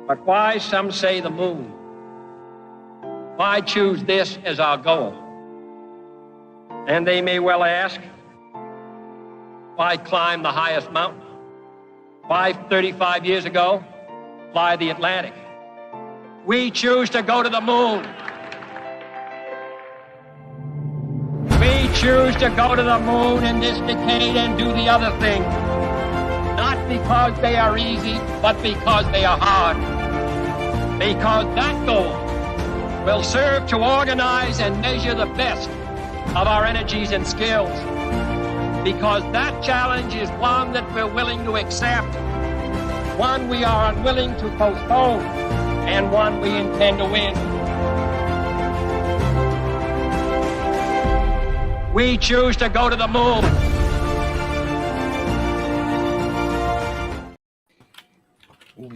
But why, some say, the moon? Why choose this as our goal? And they may well ask, why climb the highest mountain? Why, 35 years ago, fly the Atlantic? We choose to go to the moon. We choose to go to the moon in this decade and do the other thing. Not because they are easy, but because they are hard. Because that goal will serve to organize and measure the best of our energies and skills. Because that challenge is one that we're willing to accept, one we are unwilling to postpone, and one we intend to win. We choose to go to the moon.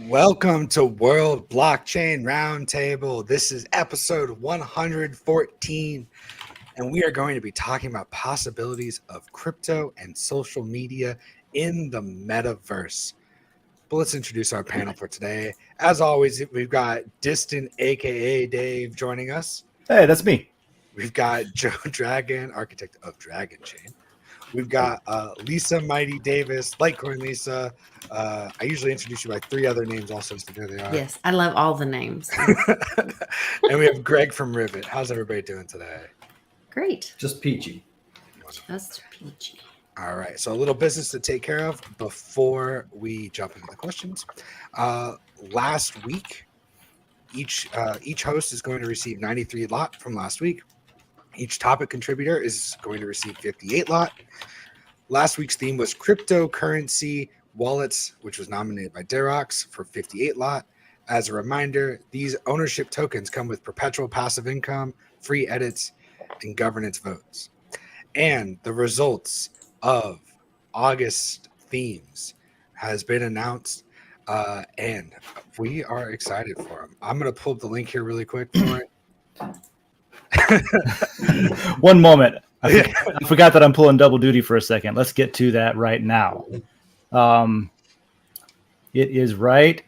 Welcome to World Blockchain Roundtable. This is episode 114, and we are going to be talking about possibilities of crypto and social media in the Metaverse. But let's introduce our panel for today. As always, we've got Distant, aka Dave, joining us. Hey, that's me. We've got Joe Dragon, architect of Dragon Chain. We've got Lisa Mighty Davis, Litecoin Lisa. I usually introduce you by three other names also, so there they are. Yes, I love all the names. And we have Greg from Rivet. How's everybody doing today? Great. Just peachy. Just peachy. All right, so a little business to take care of before we jump into the questions. Last week, each host is going to receive 93 lot from last week. Each topic contributor is going to receive 58 lot. Last week's theme was cryptocurrency wallets, which was nominated by Derox for 58 lot. As a reminder, these ownership tokens come with perpetual passive income, free edits, and governance votes. And the results of August themes has been announced, and we are excited for them. I'm going to pull up the link here really quick for it. One moment. I forgot that I'm pulling double duty for a second. Let's get to that right now. It is right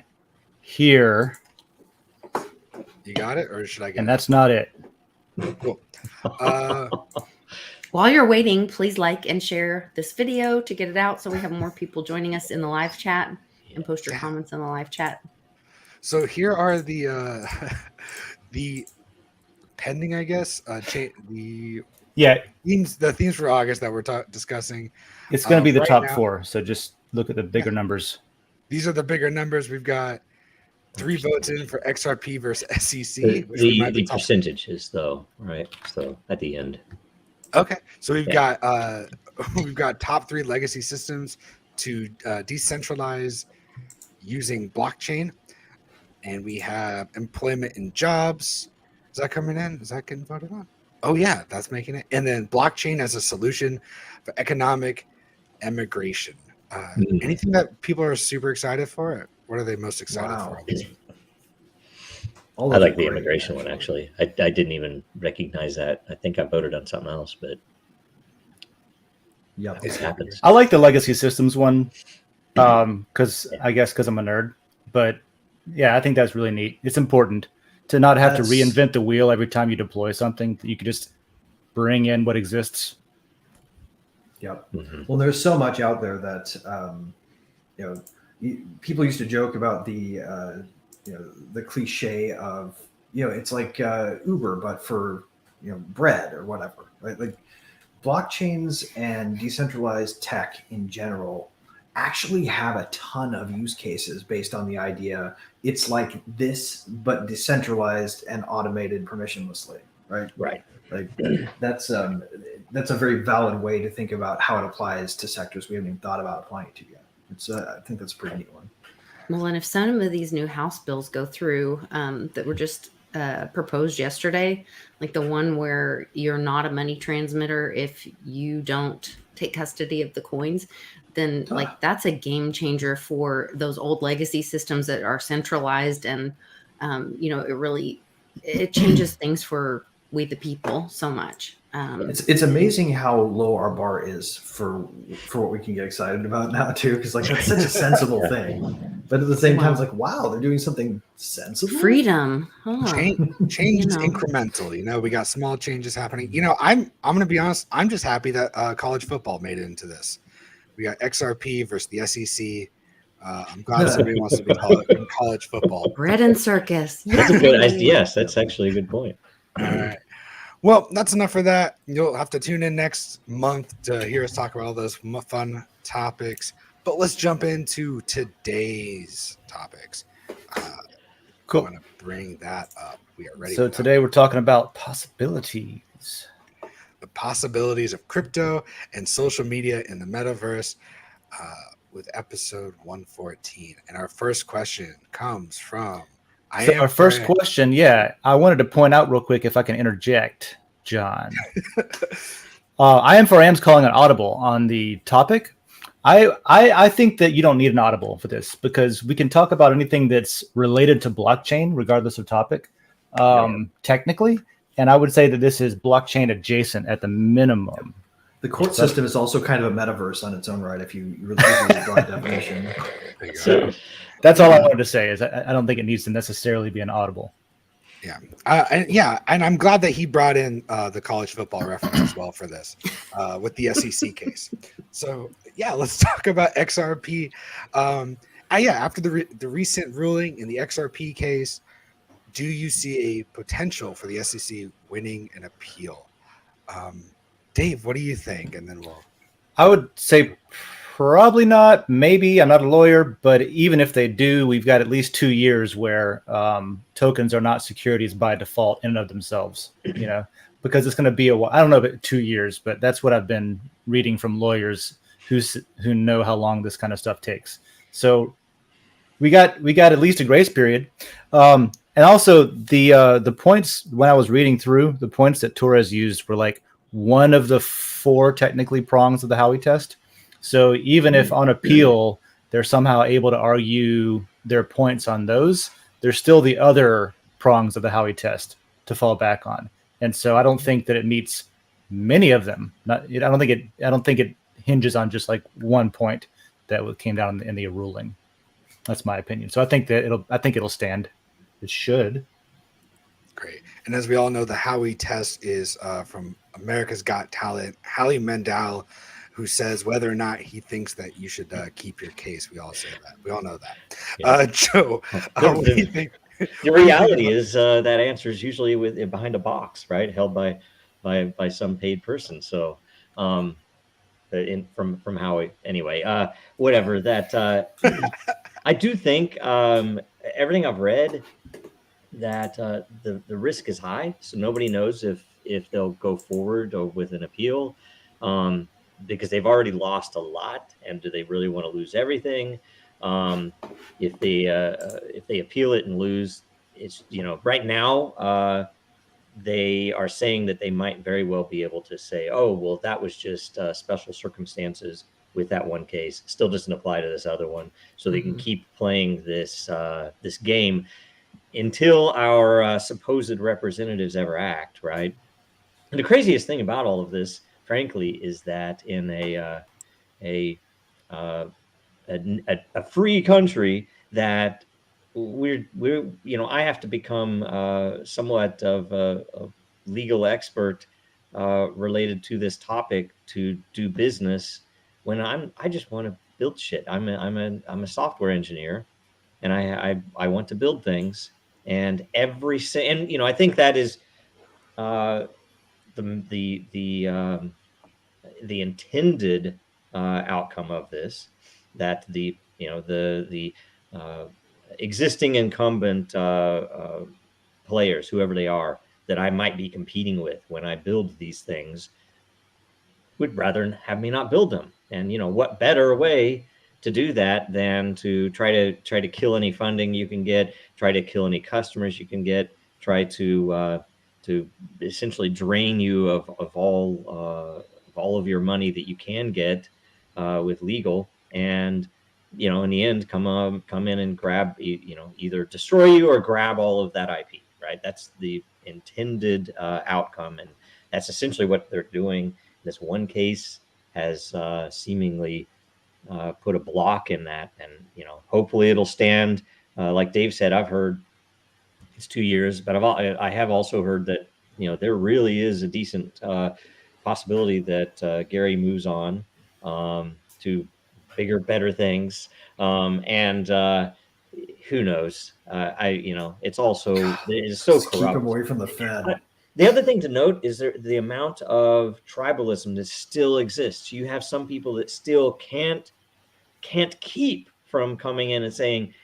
here. You got it, or should I get And that's not it. Cool. While you're waiting, please like and share this video to get it out so we have more people joining us in the live chat, and post your comments in the live chat. So here are the the pending, I guess, the themes for August that we're discussing. It's going to be the right top now, four. So just look at the bigger numbers. These are the bigger numbers. We've got 3 votes in for XRP versus SEC. The percentages, though, right? So at the end. Okay, so we've got top 3 legacy systems to decentralize using blockchain, and we have employment and jobs. Is that coming in? Is that getting voted on? Oh yeah, that's making it. And then blockchain as a solution for economic immigration. Anything that people are super excited for? What are they most excited for? I like the immigration one, actually. I didn't even recognize that. I think I voted on something else, but it happens. I like the legacy systems one because I'm a nerd. But yeah, I think that's really neat. It's important to not have to reinvent the wheel every time you deploy something. You could just bring in what exists. Yep. Mm-hmm. Well, there's so much out there that people used to joke about the cliche of it's like Uber but for bread or whatever, right? Like blockchains and decentralized tech in general actually have a ton of use cases based on the idea it's like this but decentralized and automated permissionlessly, right? Like that's a very valid way to think about how it applies to sectors we haven't even thought about applying it to yet. I think that's a pretty neat one. Well, and if some of these new House bills go through that were just proposed yesterday, like the one where you're not a money transmitter if you don't take custody of the coins, then like that's a game changer for those old legacy systems that are centralized. And, it changes things for we the people so much. It's amazing how low our bar is for what we can get excited about now too, because like that's such a sensible thing, but at the same time it's like, wow, they're doing something sensible. Freedom. Huh. Change is You know. incremental. You know, we got small changes happening. You know, I'm gonna be honest. I'm just happy that college football made it into this. We got XRP versus the SEC. I'm glad somebody wants to be in college football. Bread and circus. That's a good idea. Yay. Yes, that's actually a good point. All right. Well, that's enough for that. You'll have to tune in next month to hear us talk about all those fun topics. But let's jump into today's topics. Cool. I'm going to bring that up. We are ready. So today we're talking about possibilities. The possibilities of crypto and social media in the metaverse with episode 114. And our first question comes from Our first question, I wanted to point out real quick, if I can interject, John. I am for Am's calling an audible on the topic. I think that you don't need an audible for this because we can talk about anything that's related to blockchain, regardless of topic, technically. And I would say that this is blockchain adjacent at the minimum. The court system is also kind of a metaverse on its own right, if you really use a broad definition. So that's all I wanted to say is I don't think it needs to necessarily be an audible. Yeah. And I'm glad that he brought in the college football reference as well for this with the SEC case. So, let's talk about XRP. After the recent ruling in the XRP case, do you see a potential for the SEC winning an appeal? Dave, what do you think? And then I would say probably not. Maybe. I'm not a lawyer, but even if they do, we've got at least 2 years where tokens are not securities by default in and of themselves, because it's going to be a while. I don't know about 2 years, but that's what I've been reading from lawyers who know how long this kind of stuff takes. So we got at least a grace period. And also the points when I was reading through, the points that Torres used were like one of the 4 technically prongs of the Howey test. So even if on appeal they're somehow able to argue their points on those, there's still the other prongs of the Howey test to fall back on. And so I don't think that it meets many of them. I don't think it hinges on just like one point that came down in the ruling. That's my opinion. So I think it'll stand. It should. Great. And as we all know, the Howey test is from America's Got Talent, Hallie Mendel, who says whether or not he thinks that you should keep your case. We all say that. We all know that. Yeah. Joe, what do you think? The reality is that answer is usually behind a box, right? Held by some paid person. So from Howey, anyway, whatever that. I do think everything I've read that the risk is high, so nobody knows if they'll go forward or with an appeal, because they've already lost a lot, and do they really want to lose everything? If they appeal it and lose, it's right now they are saying that they might very well be able to say, oh well, that was just special circumstances with that one case, still doesn't apply to this other one, so they can keep playing this game until our supposed representatives ever act, right? And the craziest thing about all of this, frankly, is that in a free country, that we're I have to become somewhat of a legal expert related to this topic to do business when I just want to build shit. I'm a software engineer, and I want to build things. And I think that is the intended outcome of this, that the existing incumbent players, whoever they are, that I might be competing with when I build these things, would rather have me not build them. And what better way to do that than to try to kill any funding you can get, try to kill any customers you can get, try to essentially drain you of all of your money that you can get with legal, and in the end come in and grab either destroy you or grab all of that IP, right? That's the intended outcome, and that's essentially what they're doing. This one case has seemingly put a block in that, and hopefully it'll stand. Like Dave said, I've heard it's 2 years, but I have also heard that there really is a decent possibility that Gary moves on to bigger, better things, and who knows? It's also it's so Just keep him corrupt. away from the Fed. The other thing to note is the amount of tribalism that still exists. You have some people that still can't keep from coming in and saying,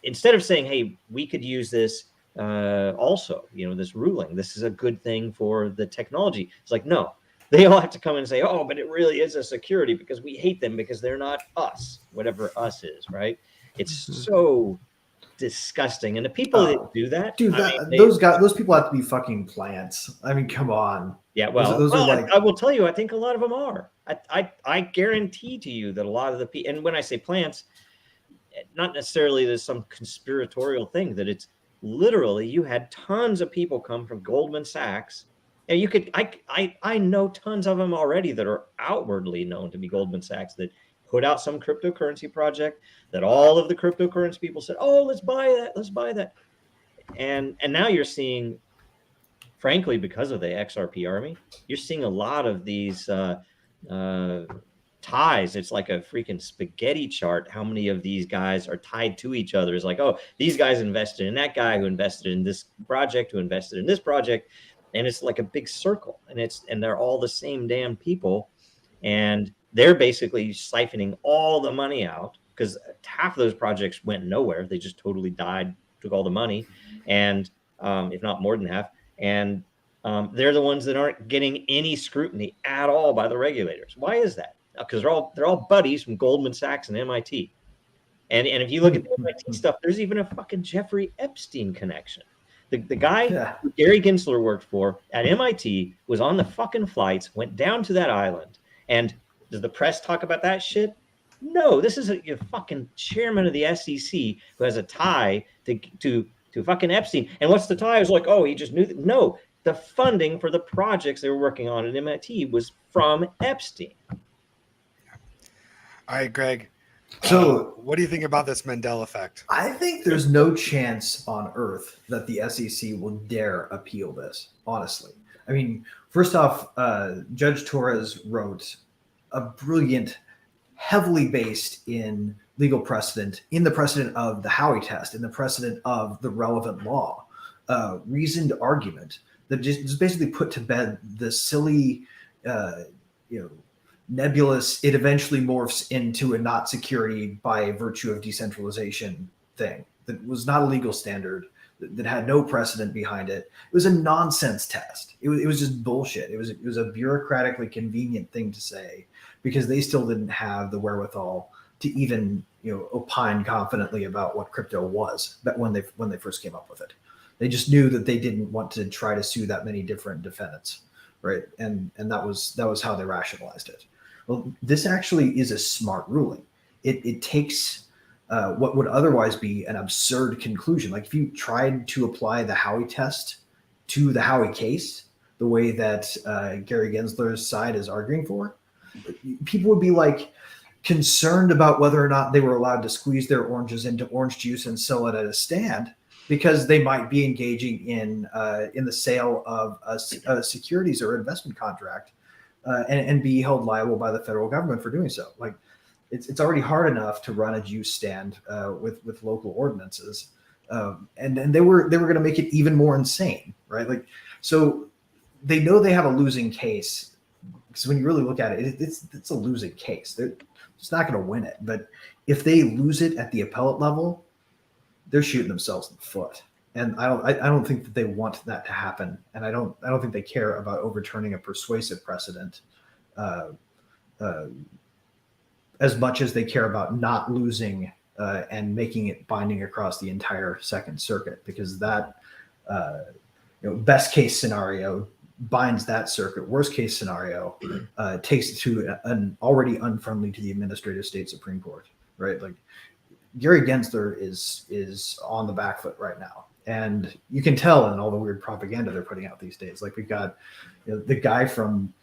instead of saying, hey, we could use this also, this ruling, this is a good thing for the technology. It's like, no, they all have to come and say, oh, but it really is a security because we hate them because they're not us, whatever us is, right? It's so disgusting. And the people that do that, dude, those people have to be fucking plants. I mean, come on. Yeah, well, those are like, I will tell you, I think a lot of them are. I guarantee to you that a lot of the people, and when I say plants, not necessarily there's some conspiratorial thing, that it's literally you had tons of people come from Goldman Sachs, and you could I know tons of them already that are outwardly known to be Goldman Sachs that put out some cryptocurrency project that all of the cryptocurrency people said, oh, let's buy that, and now you're seeing, frankly, because of the XRP army, you're seeing a lot of these ties. It's like a freaking spaghetti chart. How many of these guys are tied to each other? It's like, oh, these guys invested in that guy who invested in this project, who invested in this project. And it's like a big circle, and they're all the same damn people. And they're basically siphoning all the money out because half of those projects went nowhere. They just totally died, took all the money. And if not more than half. And they're the ones that aren't getting any scrutiny at all by the regulators. Why is that? Because they're all buddies from Goldman Sachs and MIT. And if you look at the MIT stuff, there's even a fucking Jeffrey Epstein connection. The guy who Gary Gensler worked for at MIT was on the fucking flights, went down to that island. And does the press talk about that shit? No, this is a fucking chairman of the SEC who has a tie to fucking Epstein. And what's the tie? It was like, oh, he just knew that. No, the funding for the projects they were working on at MIT was from Epstein. All right, Greg. So what do you think about this Mandela effect? I think there's no chance on earth that the SEC will dare appeal this, honestly. I mean, first off, Judge Torres wrote a brilliant, heavily based in legal precedent, in the precedent of the Howey test, in the precedent of the relevant law, reasoned argument that just basically put to bed the silly, nebulous, it eventually morphs into a not security by virtue of decentralization thing that was not a legal standard, that had no precedent behind it. It was a nonsense test. It was just bullshit. It was a bureaucratically convenient thing to say because they still didn't have the wherewithal to even opine confidently about what crypto was. But when they first came up with it, they just knew that they didn't want to try to sue that many different defendants, right? And that was how they rationalized it. Well, this actually is a smart ruling. It takes what would otherwise be an absurd conclusion. Like if you tried to apply the Howey test to the Howey case, the way that Gary Gensler's side is arguing for, people would be like concerned about whether or not they were allowed to squeeze their oranges into orange juice and sell it at a stand, because they might be engaging in the sale of a securities or investment contract and be held liable by the federal government for doing so. Like it's already hard enough to run a juice stand with local ordinances, and they were going to make it even more insane, right? Like, so they know they have a losing case, because when you really look at it, it's a losing case. They're just not going to win it. But if they lose it at the appellate level, they're shooting themselves in the foot. And I don't think that they want that to happen. And I don't think they care about overturning a persuasive precedent as much as they care about not losing and making it binding across the entire Second Circuit, because that best case scenario binds that circuit. Worst case scenario takes it to an already unfriendly to the administrative state Supreme Court, right? Like Gary Gensler is on the back foot right now. And you can tell in all the weird propaganda they're putting out these days. Like we've got the guy from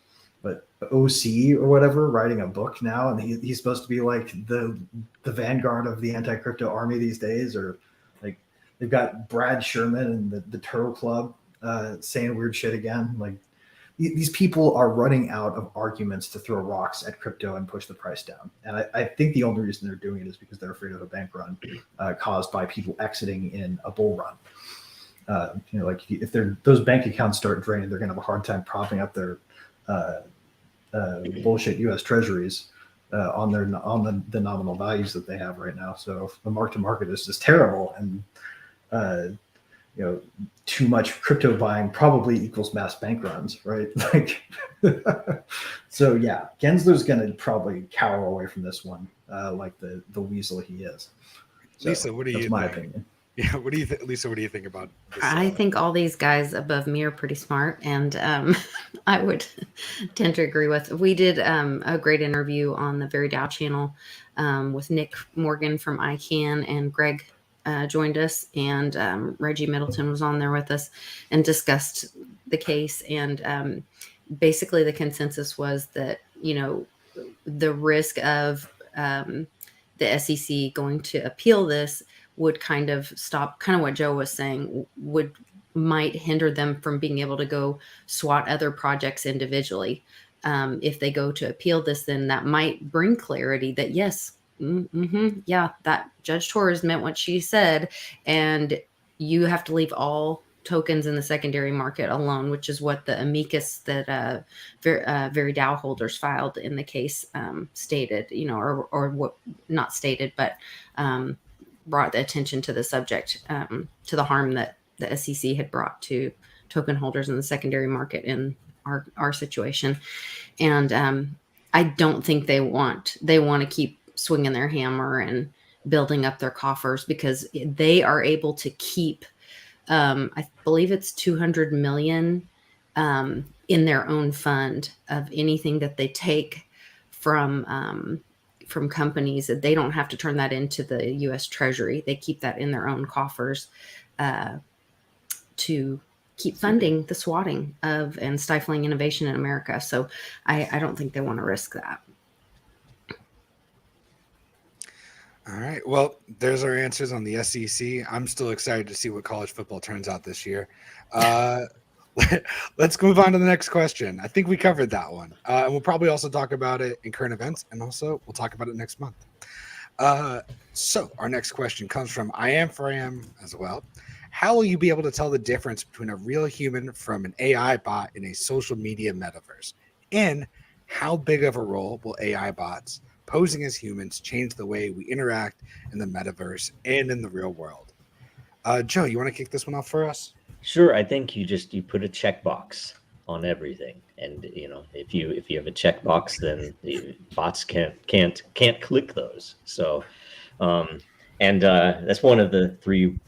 OC or whatever writing a book now, and he's supposed to be like the vanguard of the anti-crypto army these days. Or like they've got Brad Sherman and the Turtle Club saying weird shit again. Like these people are running out of arguments to throw rocks at crypto and push the price down. And I think the only reason they're doing it is because they're afraid of a bank run caused by people exiting in a bull run. Like if those bank accounts start draining, they're going to have a hard time propping up their bullshit U.S. Treasuries on the nominal values that they have right now. So the mark to market is just terrible, and too much crypto buying probably equals mass bank runs, right? Like, so yeah, Gensler's going to probably cower away from this one, like the weasel he is. So Lisa, what do you think? my opinion. Yeah, what do you think, Lisa? What do you think about this? I think all these guys above me are pretty smart, and I would tend to agree with. We did a great interview on the Very Dow channel with Nick Morgan from ICANN, and Greg joined us, and Reggie Middleton was on there with us and discussed the case. And basically the consensus was that, the risk of the SEC going to appeal this would kind of stop, kind of what Joe was saying, might hinder them from being able to go swat other projects individually. If they go to appeal this, then that might bring clarity that yes, yeah, that Judge Torres meant what she said, and you have to leave all tokens in the secondary market alone, which is what the amicus that Very Dow holders filed in the case stated, or what, not stated, but brought the attention to the subject, to the harm that the SEC had brought to token holders in the secondary market in our situation. And I don't think they want to keep swinging their hammer and building up their coffers, because they are able to keep, I believe it's 200 million in their own fund of anything that they take from companies, that they don't have to turn that into the U.S. Treasury. They keep that in their own coffers to keep funding the swatting of and stifling innovation in America. So I don't think they want to risk that. All right. Well, there's our answers on the SEC. I'm still excited to see what college football turns out this year. Let's move on to the next question. I think we covered that one. And we'll probably also talk about it in current events, and also we'll talk about it next month. So our next question comes from I am as well. How will you be able to tell the difference between a real human from an AI bot in a social media metaverse? And how big of a role will AI bots posing as humans change the way we interact in the metaverse and in the real world? Joe, you want to kick this one off for us? Sure. I think you put a checkbox on everything, and if you have a checkbox, then the bots can't click those. So, that's one of the 3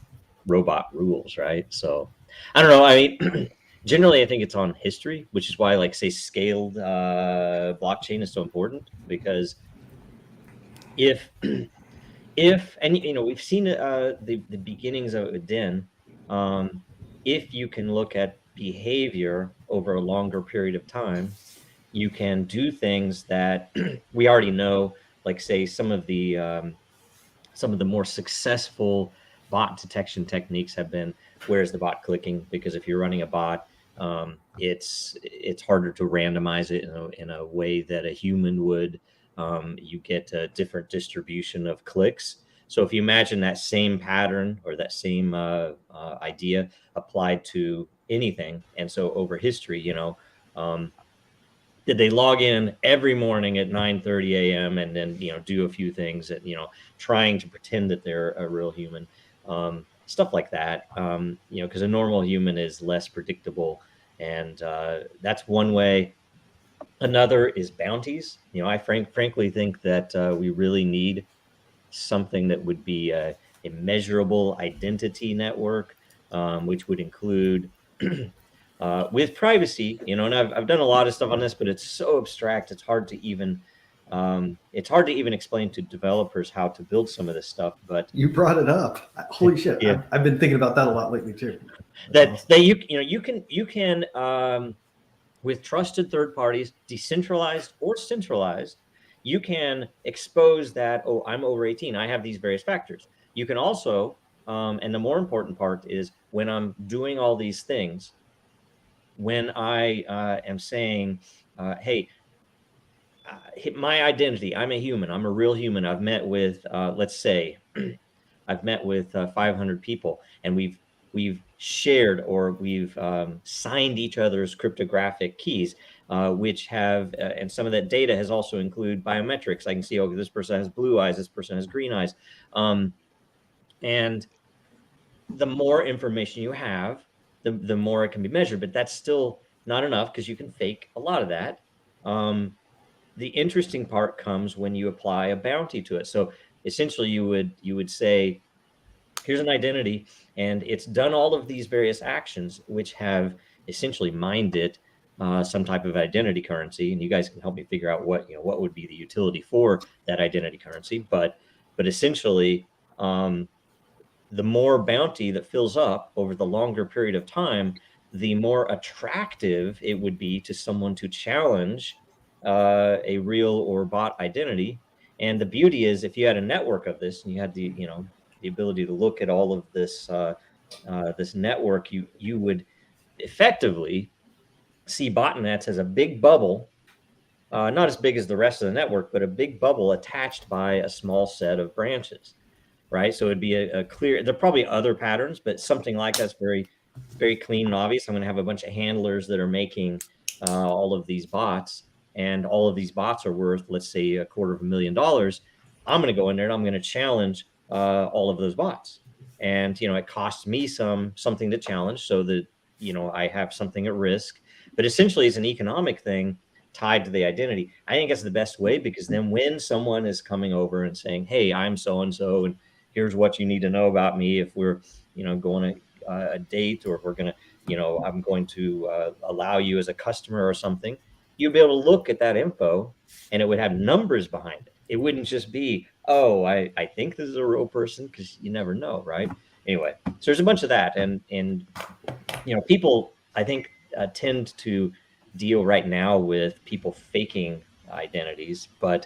robot rules, right? So, I don't know. I mean, generally, I think it's on history, which is why, like, say, scaled blockchain is so important, because if and we've seen the beginnings of Den. If you can look at behavior over a longer period of time, you can do things that we already know, like, say, some of the more successful bot detection techniques have been, where's the bot clicking? Because if you're running a bot, it's harder to randomize it in a way that a human would. You get a different distribution of clicks. So if you imagine that same pattern or that same idea applied to anything, and so over history, did they log in every morning at 9:30 a.m. and then do a few things that trying to pretend that they're a real human, stuff like that, because a normal human is less predictable, and that's one way. Another is bounties. I frankly think that we really need something that would be a measurable identity network, which would include with privacy, and I've done a lot of stuff on this, but it's so abstract, it's hard to even It's hard to even explain to developers how to build some of this stuff, but You brought it up. Holy shit! Yeah. I've been thinking about that a lot lately too. that you can with trusted third parties, decentralized or centralized, you can expose that, oh, I'm over 18, I have these various factors. You can also, and the more important part is when I'm doing all these things, when I am saying, hey, my identity, I'm a human, I'm a real human. I've met with, let's say, I've met with 500 people, and we've shared or we've signed each other's cryptographic keys, which have, and some of that data has also included biometrics. I can see, oh, this person has blue eyes, this person has green eyes. And the more information you have, the more it can be measured, but that's still not enough because you can fake a lot of that. The interesting part comes when you apply a bounty to it. So essentially you would say, here's an identity, and it's done all of these various actions, which have essentially mined it some type of identity currency. And you guys can help me figure out what would be the utility for that identity currency. But essentially, the more bounty that fills up over the longer period of time, the more attractive it would be to someone to challenge a real or bot identity. And the beauty is, if you had a network of this and you had the ability to look at all of this this network, you would effectively see botnets as a big bubble, not as big as the rest of the network, but a big bubble attached by a small set of branches, right? So it'd be a clear, there are probably other patterns, but something like that's very, very clean and obvious. I'm going to have a bunch of handlers that are making all of these bots, and all of these bots are worth, let's say, $250,000. I'm going to go in there and I'm going to challenge all of those bots. And, it costs me something to challenge so that, I have something at risk, but essentially it's an economic thing tied to the identity. I think that's the best way, because then when someone is coming over and saying, hey, I'm so-and-so, and here's what you need to know about me if we're, going a date, or if we're going to, I'm going to allow you as a customer or something, you'd be able to look at that info and it would have numbers behind it. It wouldn't just be, oh, I think this is a real person, because you never know, right? Anyway, so there's a bunch of that. And people, I think, tend to deal right now with people faking identities, but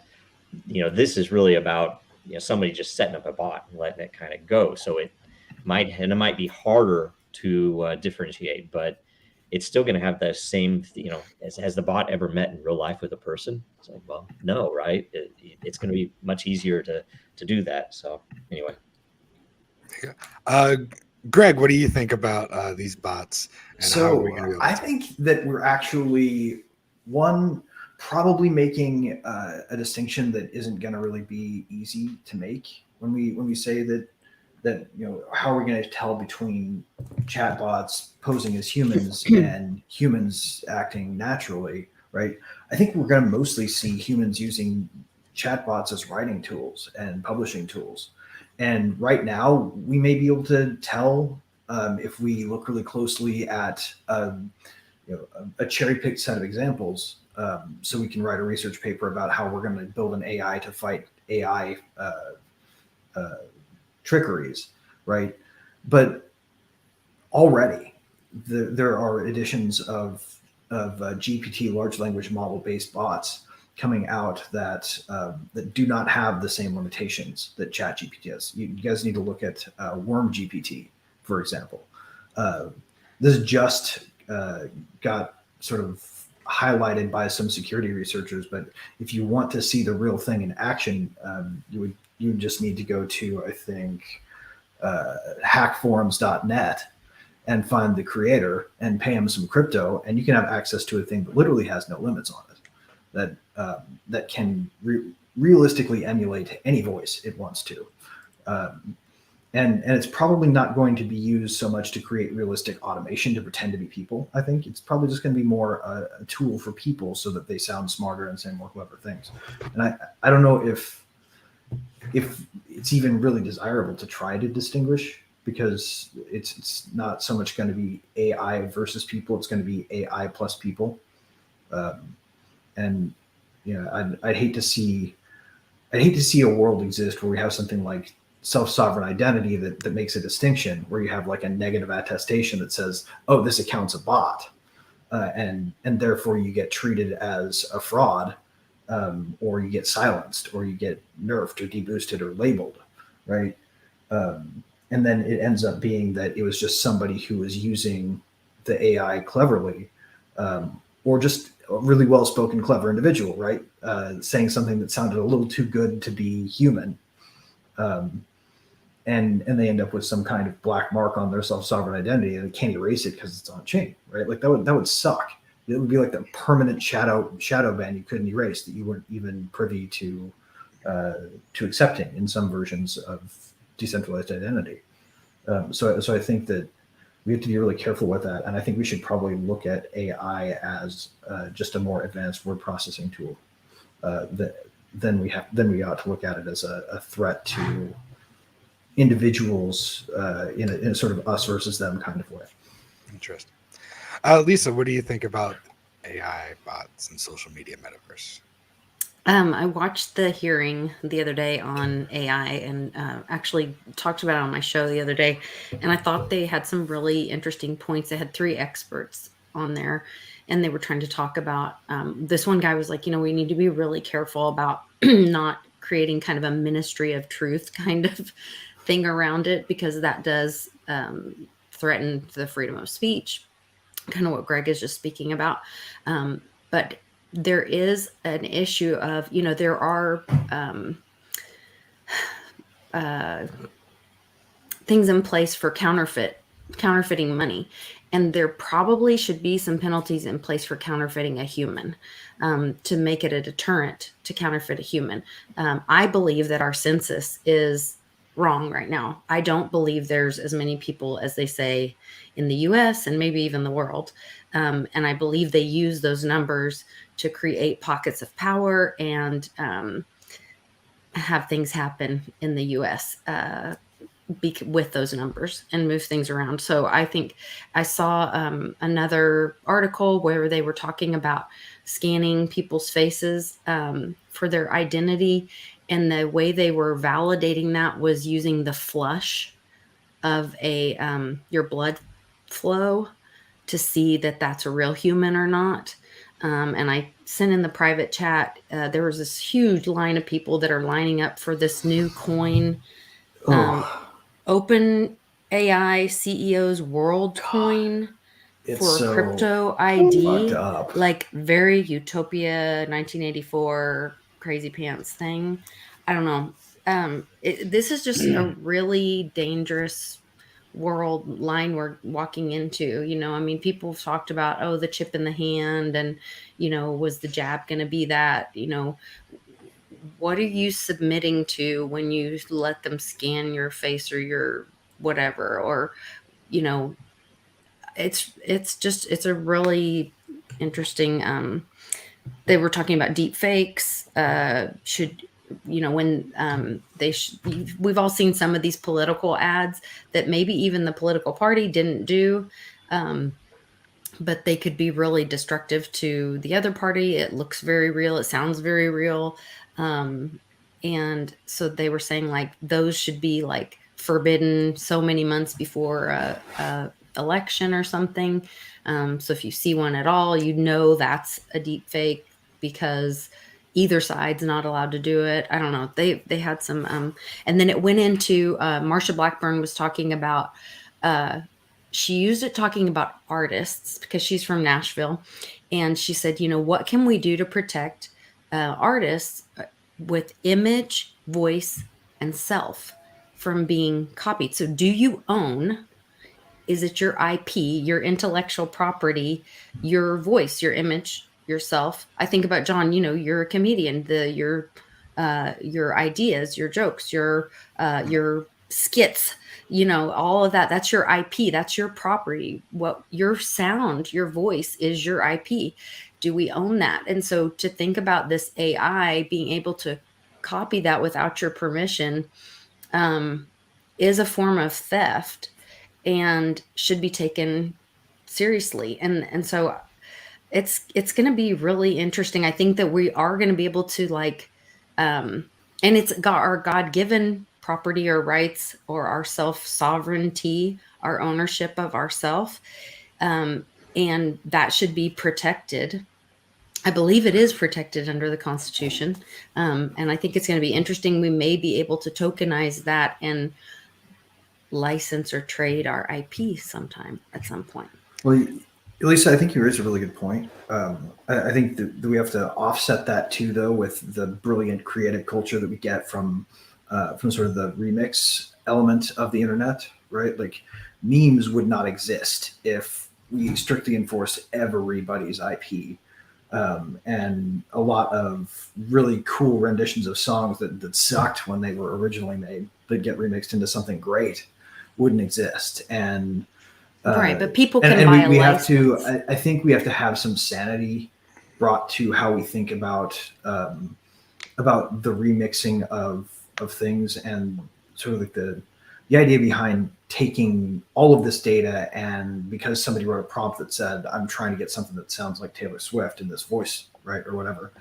this is really about somebody just setting up a bot and letting it kind of go. So it might be harder to differentiate, but it's still going to have the same, has the bot ever met in real life with a person? It's like, well, no, right? It's going to be much easier to do that. So anyway. Greg, what do you think about these bots? And how are we going to be able to I think that we're actually probably making a distinction that isn't going to really be easy to make when we say that how are we going to tell between chatbots posing as humans and humans acting naturally, right? I think we're going to mostly see humans using chatbots as writing tools and publishing tools. And right now, we may be able to tell if we look really closely at a cherry-picked set of examples, so we can write a research paper about how we're going to build an AI to fight AI trickeries, right? But already there are editions of GPT, large language model based bots, coming out that do not have the same limitations that ChatGPT has. You guys need to look at Worm GPT, for example. This just got sort of highlighted by some security researchers, but if you want to see the real thing in action, you would just need to go to, I think, hackforums.net and find the creator and pay him some crypto, and you can have access to a thing that literally has no limits on it, that can realistically emulate any voice it wants to. And it's probably not going to be used so much to create realistic automation to pretend to be people. I think it's probably just going to be more a tool for people so that they sound smarter and say more clever things. And I don't know if it's even really desirable to try to distinguish, because it's not so much going to be AI versus people. It's going to be AI plus people. And I'd hate to see a world exist where we have something like self-sovereign identity that makes a distinction, where you have like a negative attestation that says, oh, this account's a bot, and therefore you get treated as a fraud, or you get silenced, or you get nerfed or deboosted or labeled, right? And then it ends up being that it was just somebody who was using the AI cleverly, or just a really well-spoken, clever individual, right? Saying something that sounded a little too good to be human. And they end up with some kind of black mark on their self-sovereign identity, and they can't erase it because it's on chain, right? Like that would suck. It would be like the permanent shadow ban you couldn't erase, that you weren't even privy to accepting in some versions of decentralized identity. So I think that we have to be really careful with that, and I think we should probably look at AI as just a more advanced word processing tool. Then we ought to look at it as a threat to individuals in a sort of us versus them kind of way. Interesting. Lisa, what do you think about AI, bots, and social media metaverse? I watched the hearing the other day on AI, and actually talked about it on my show the other day. And I thought they had some really interesting points. They had 3 experts on there, and they were trying to talk about, this one guy was like, we need to be really careful about not creating kind of a ministry of truth kind of thing around it, because that does threaten the freedom of speech, kind of what Greg is just speaking about. But there is an issue of, there are things in place for counterfeiting money. And there probably should be some penalties in place for counterfeiting a human, to make it a deterrent to counterfeit a human. I believe that our census is wrong right now. I don't believe there's as many people as they say in the US and maybe even the world. And I believe they use those numbers to create pockets of power and have things happen in the US with those numbers and move things around. So I think I saw another article where they were talking about scanning people's faces for their identity. And the way they were validating that was using the flush of your blood flow to see that that's a real human or not. And I sent in the private chat, there was this huge line of people that are lining up for this new coin, Open AI CEO's World Coin for so crypto ID, fucked up. like very Utopia 1984 crazy pants thing. I don't know. This is just a really dangerous world line we're walking into. I mean, people have talked about, the chip in the hand, and was the jab going to be that? What are you submitting to when you let them scan your face or your whatever? Or it's a really interesting. They were talking about deep fakes. We've all seen some of these political ads that maybe even the political party didn't do, but they could be really destructive to the other party. It looks very real. It sounds very real. And so they were saying like those should be like forbidden so many months before a election or something. So if you see one at all, that's a deep fake, because either side's not allowed to do it. I don't know. They had some, and then it went into, Marsha Blackburn was talking about, she used it talking about artists because she's from Nashville. And she said, what can we do to protect artists with image, voice, and self from being copied? So do you own, is it your IP, your intellectual property, your voice, your image, yourself? I think about John, you're a comedian, your ideas, your jokes, your skits, all of that, that's your IP, that's your property. What your sound, your voice is your IP. Do we own that? And so to think about this AI being able to copy that without your permission is a form of theft and should be taken seriously. And so it's going to be really interesting. I think that we are going to be able to like, and it's got our God-given property or rights or our self-sovereignty, our ownership of ourself. And that should be protected. I believe it is protected under the Constitution. And I think it's going to be interesting. We may be able to tokenize that and license or trade our IP sometime at some point. Well, Lisa, I think you raised a really good point. I think that we have to offset that too, though, with the brilliant creative culture that we get from sort of the remix element of the internet, right? Like memes would not exist if we strictly enforce everybody's IP. And a lot of really cool renditions of songs that sucked when they were originally made that get remixed into something great wouldn't exist. And right, but people can buy we a have to. license. I think we have to have some sanity brought to how we think about the remixing of things, and sort of like the idea behind taking all of this data, and because somebody wrote a prompt that said, "I'm trying to get something that sounds like Taylor Swift in this voice," right, or whatever.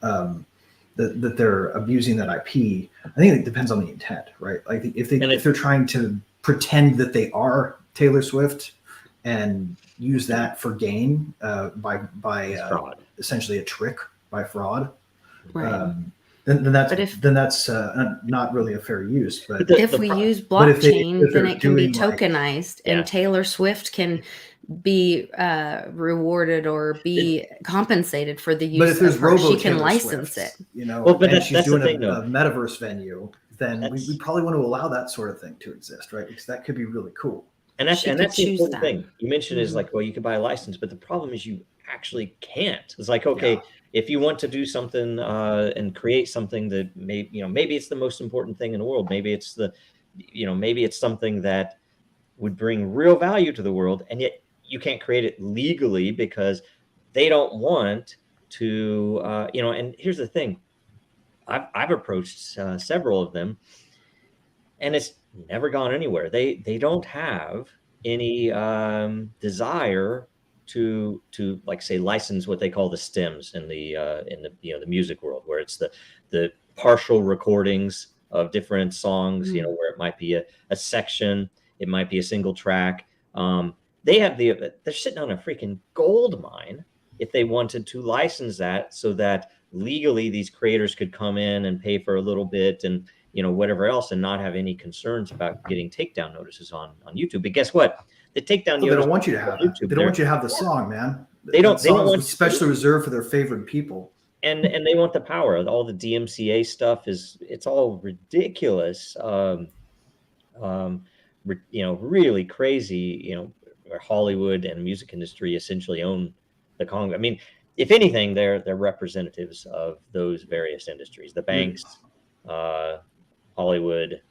That they're abusing that IP. I think it depends on the intent, right? Like if they're trying to pretend that they are Taylor Swift and use that for gain by essentially a trick by fraud, Right. then that's not really a fair use. But If we use blockchain, if then they're it can be doing, like- tokenized, Yeah. and Taylor Swift can be rewarded or be compensated for the But if use there's of her. Robo She can Taylor license Swift, it. you know, Well, but and that's she's the doing thing, a though. metaverse venue, then we That's- probably want to allow that sort of thing to exist, right? Because that could be really cool. And that's She could the choose important that. thing you mentioned is Mhm. like, well, you could buy a license, but the problem is you actually can't. It's like, okay, if you want to do something and create something that maybe it's the most important thing in the world, maybe it's maybe it's something that would bring real value to the world, and yet you can't create it legally because they don't want to. And here's the thing: I've approached several of them, and it's never gone anywhere. They don't have any desire to like say license what they call the stems in the the music world, where it's the partial recordings of different songs, where it might be a section, it might be a single track. They're sitting on a freaking gold mine if they wanted to license that, so that legally these creators could come in and pay for a little bit and whatever else, and not have any concerns about getting takedown notices on YouTube. But guess what? The takedown Well, they don't want you to on have that. YouTube, They don't want you to have the song, man. They don't want especially reserved for their favorite people. and they want the power. All the DMCA stuff it's all ridiculous. Really crazy. Where Hollywood and music industry essentially own the Congress. I mean, if anything, they're representatives of those various industries. The banks, Hollywood,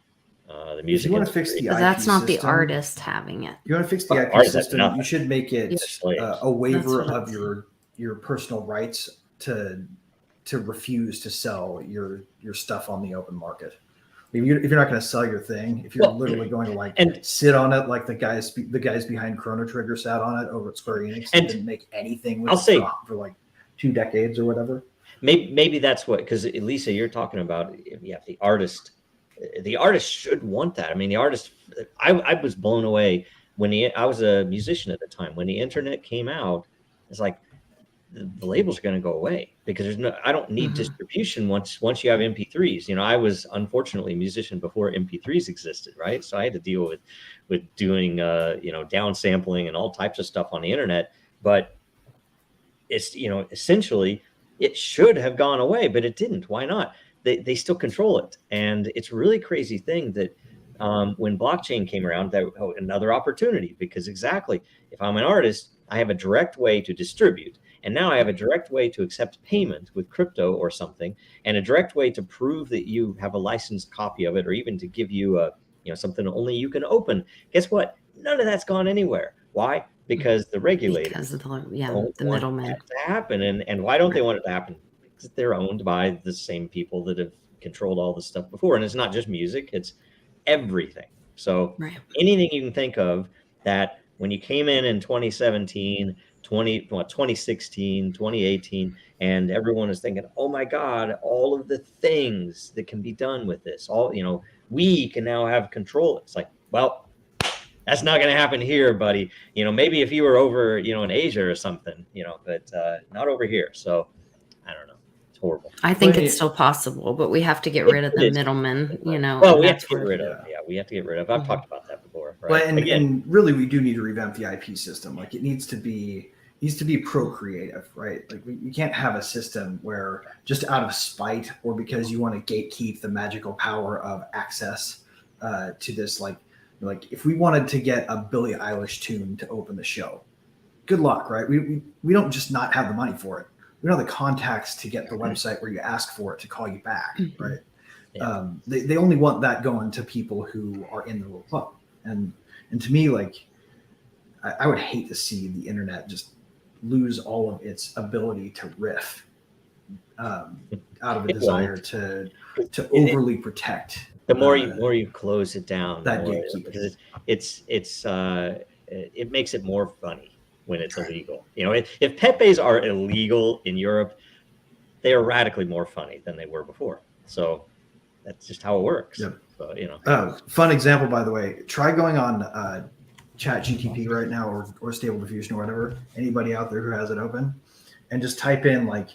the music. If you want to fix the But IP that's not system, the artist having it. you want to fix the IP Artists have system, nothing. you should make it Slaves. a waiver That's what of your personal rights to refuse to sell your stuff on the open market. If you're not going to sell your thing, if you're literally going to sit on it like the guys behind Chrono Trigger sat on it over at Square Enix and didn't make anything with it for like 2 decades or whatever. Maybe that's what, because Lisa, you're talking about, the artist should want that. I mean, the artist, I was blown away when I was a musician at the time. When the internet came out, it's like the labels are going to go away because I don't need distribution once you have MP3s. I was unfortunately a musician before MP3s existed, right? So I had to deal with doing downsampling and all types of stuff on the internet. But it's essentially it should have gone away, but it didn't. Why not? They still control it, and it's a really crazy thing that when blockchain came around, another opportunity, because exactly, if I'm an artist, I have a direct way to distribute. And now I have a direct way to accept payment with crypto or something, and a direct way to prove that you have a licensed copy of it, or even to give you something only you can open. Guess what? None of that's gone anywhere. Why? Because the regulators Because of the don't middlemen. want that to happen. And why don't they want it to happen? Because they're owned by the same people that have controlled all this stuff before. And it's not just music, it's everything. So anything you can think of that when you came in 2017, 2016, 2018, and everyone is thinking, oh my God, all of the things that can be done with this, we can now have control. It's like, well, that's not going to happen here, buddy. Maybe if you were over, in Asia or something, but not over here. So I don't know. It's horrible. I think it's still possible, but we have to get rid of the middlemen, Well, we have to get rid of. Yeah, we have to get rid of. I've talked about that before. Right? But and really, we do need to revamp the IP system. Like, it needs to be procreative, right? Like, you can't have a system where just out of spite or because you want to gatekeep the magical power of access to this, like if we wanted to get a Billie Eilish tune to open the show, good luck, right? We don't just not have the money for it. We don't have the contacts to get the website where you ask for it to call you back, right? Yeah. They only want that going to people who are in the little club. And to me, like, I would hate to see the internet just lose all of its ability to riff out of a desire to overly protect. The more you close it down, because it makes it more funny when it's illegal. If Pepes are illegal in Europe, they are radically more funny than they were before. So that's just how it works. Yep. So, fun example, by the way, try going on Chat GTP right now or Stable Diffusion or whatever, anybody out there who has it open, and just type in like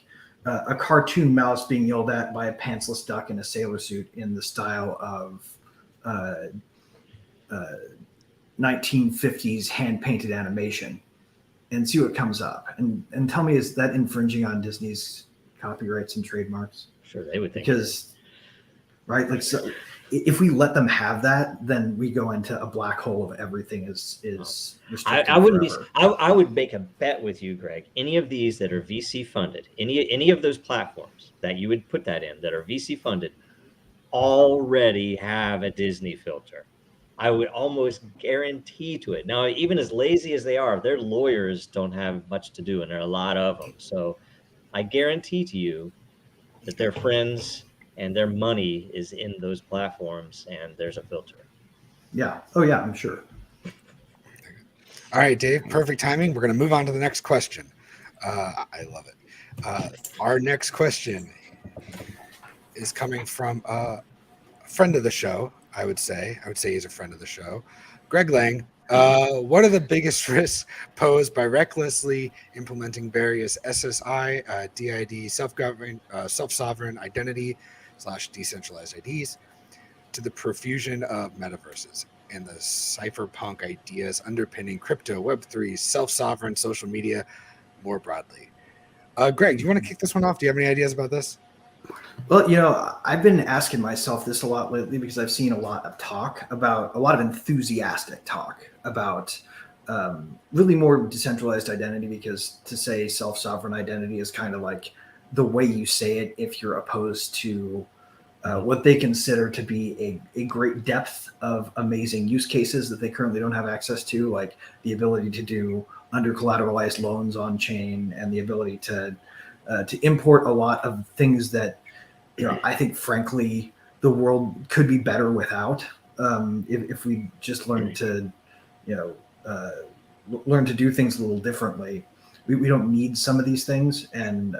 a cartoon mouse being yelled at by a pantsless duck in a sailor suit in the style of 1950s hand-painted animation, and see what comes up, and tell me, is that infringing on Disney's copyrights and trademarks? Sure, they would think. Because, right, like, so if we let them have that, then we go into a black hole of everything is restricted. I wouldn't be. I would make a bet with you, Greg. Any of these that are VC funded, any of those platforms that you would put that in that are VC funded, already have a Disney filter. I would almost guarantee to it. Now, even as lazy as they are, their lawyers don't have much to do, and there are a lot of them. So I guarantee to you that their friends and their money is in those platforms, and there's a filter. Yeah. Oh, yeah, I'm sure. All right, Dave, perfect timing. We're going to move on to the next question. I love it. Our next question is coming from a friend of the show, I would say he's a friend of the show. Greg Lang, what are the biggest risks posed by recklessly implementing various SSI, DID, self-sovereign identity / decentralized IDs to the profusion of metaverses and the cypherpunk ideas underpinning crypto, Web3, self-sovereign social media more broadly? Greg, do you want to kick this one off? Do you have any ideas about this? Well, I've been asking myself this a lot lately because I've seen a lot of enthusiastic talk about really more decentralized identity, because to say self-sovereign identity is kind of like the way you say it if you're opposed to what they consider to be a great depth of amazing use cases that they currently don't have access to, like the ability to do under collateralized loans on chain and the ability to import a lot of things that I think, frankly, the world could be better without if we just learn to do things a little differently. We don't need some of these things, and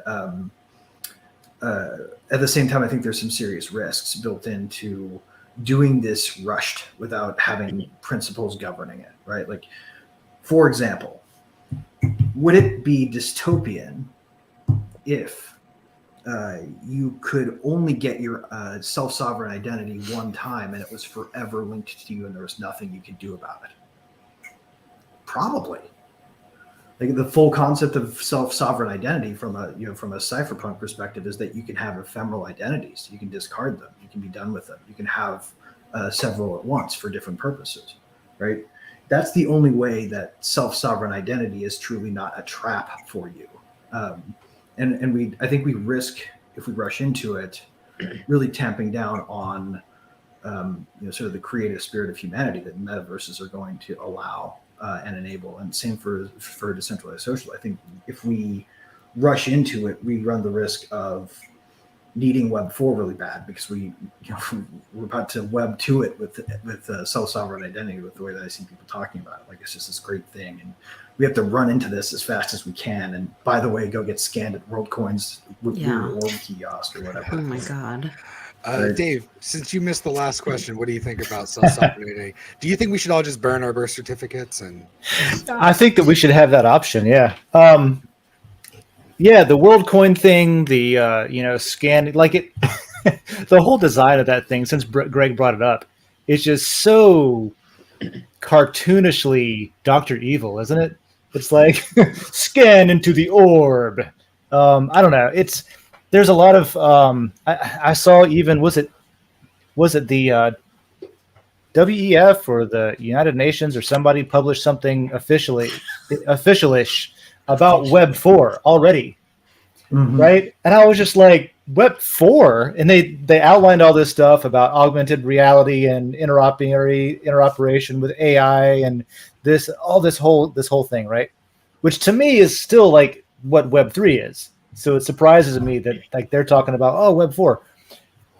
at the same time, I think there's some serious risks built into doing this rushed without having principles governing it, right? Like, for example, would it be dystopian if you could only get your self-sovereign identity one time and it was forever linked to you and there was nothing you could do about it? Probably. Like, the full concept of self-sovereign identity from a cypherpunk perspective is that you can have ephemeral identities. You can discard them. You can be done with them. You can have several at once for different purposes, right? That's the only way that self-sovereign identity is truly not a trap for you. And I think we risk, if we rush into it, really tamping down on sort of the creative spirit of humanity that metaverses are going to allow and enable. And same for decentralized social. I think if we rush into it, we run the risk of needing Web 4 really bad because we're about to Web 2 it with self-sovereign identity with the way that I see people talking about it. Like it's just this great thing, and we have to run into this as fast as we can. And by the way, go get scanned at WorldCoins with your org kiosk or whatever. Oh my God. Dave, since you missed the last question, what do you think about self-sovereign identity? Do you think we should all just burn our birth certificates? And I think that we should have that option. Yeah. Yeah, the WorldCoin thing, the scanning, like it, the whole design of that thing. Since Greg brought it up, it's just so cartoonishly Dr. Evil, isn't it? It's like scan into the orb. I don't know. There's a lot of I saw even was it the WEF or the United Nations or somebody published something officialish about Web 4 already, right? And I was just like, Web 4, and they outlined all this stuff about augmented reality and interoperation with AI and this whole thing, right? Which to me is still like what Web 3 is. So it surprises me that like they're talking about Web 4.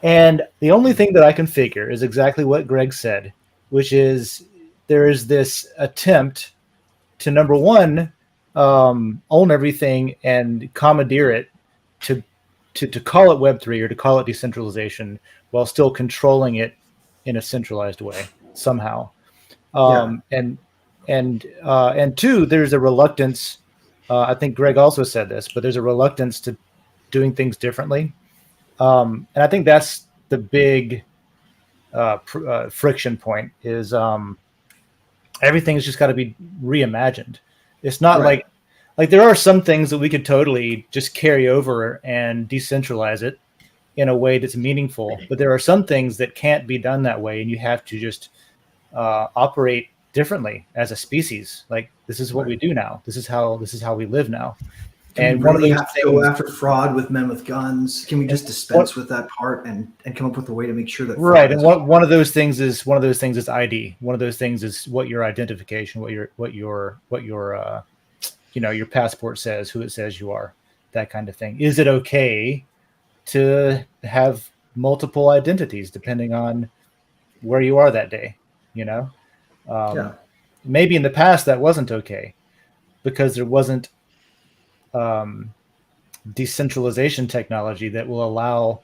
And the only thing that I can figure is exactly what Greg said, which is there is this attempt to, number one, own everything and commandeer it to call it Web 3 or to call it decentralization while still controlling it in a centralized way somehow. And two, there's a reluctance. I think Greg also said this, but there's a reluctance to doing things differently. And I think that's the big friction point is everything's just got to be reimagined. It's not like there are some things that we could totally just carry over and decentralize it in a way that's meaningful. But there are some things that can't be done that way, and you have to just operate differently as a species. Like this is what we do now. This is how we live now. And one of those have to go after fraud with men with guns. Can we just dispense with that part and come up with a way to make sure that and one of those things is ID. One of those things is what your identification, what your your passport says, who it says you are, that kind of thing. Is it okay to have multiple identities depending on where you are that day? Maybe in the past that wasn't okay because there wasn't decentralization technology that will allow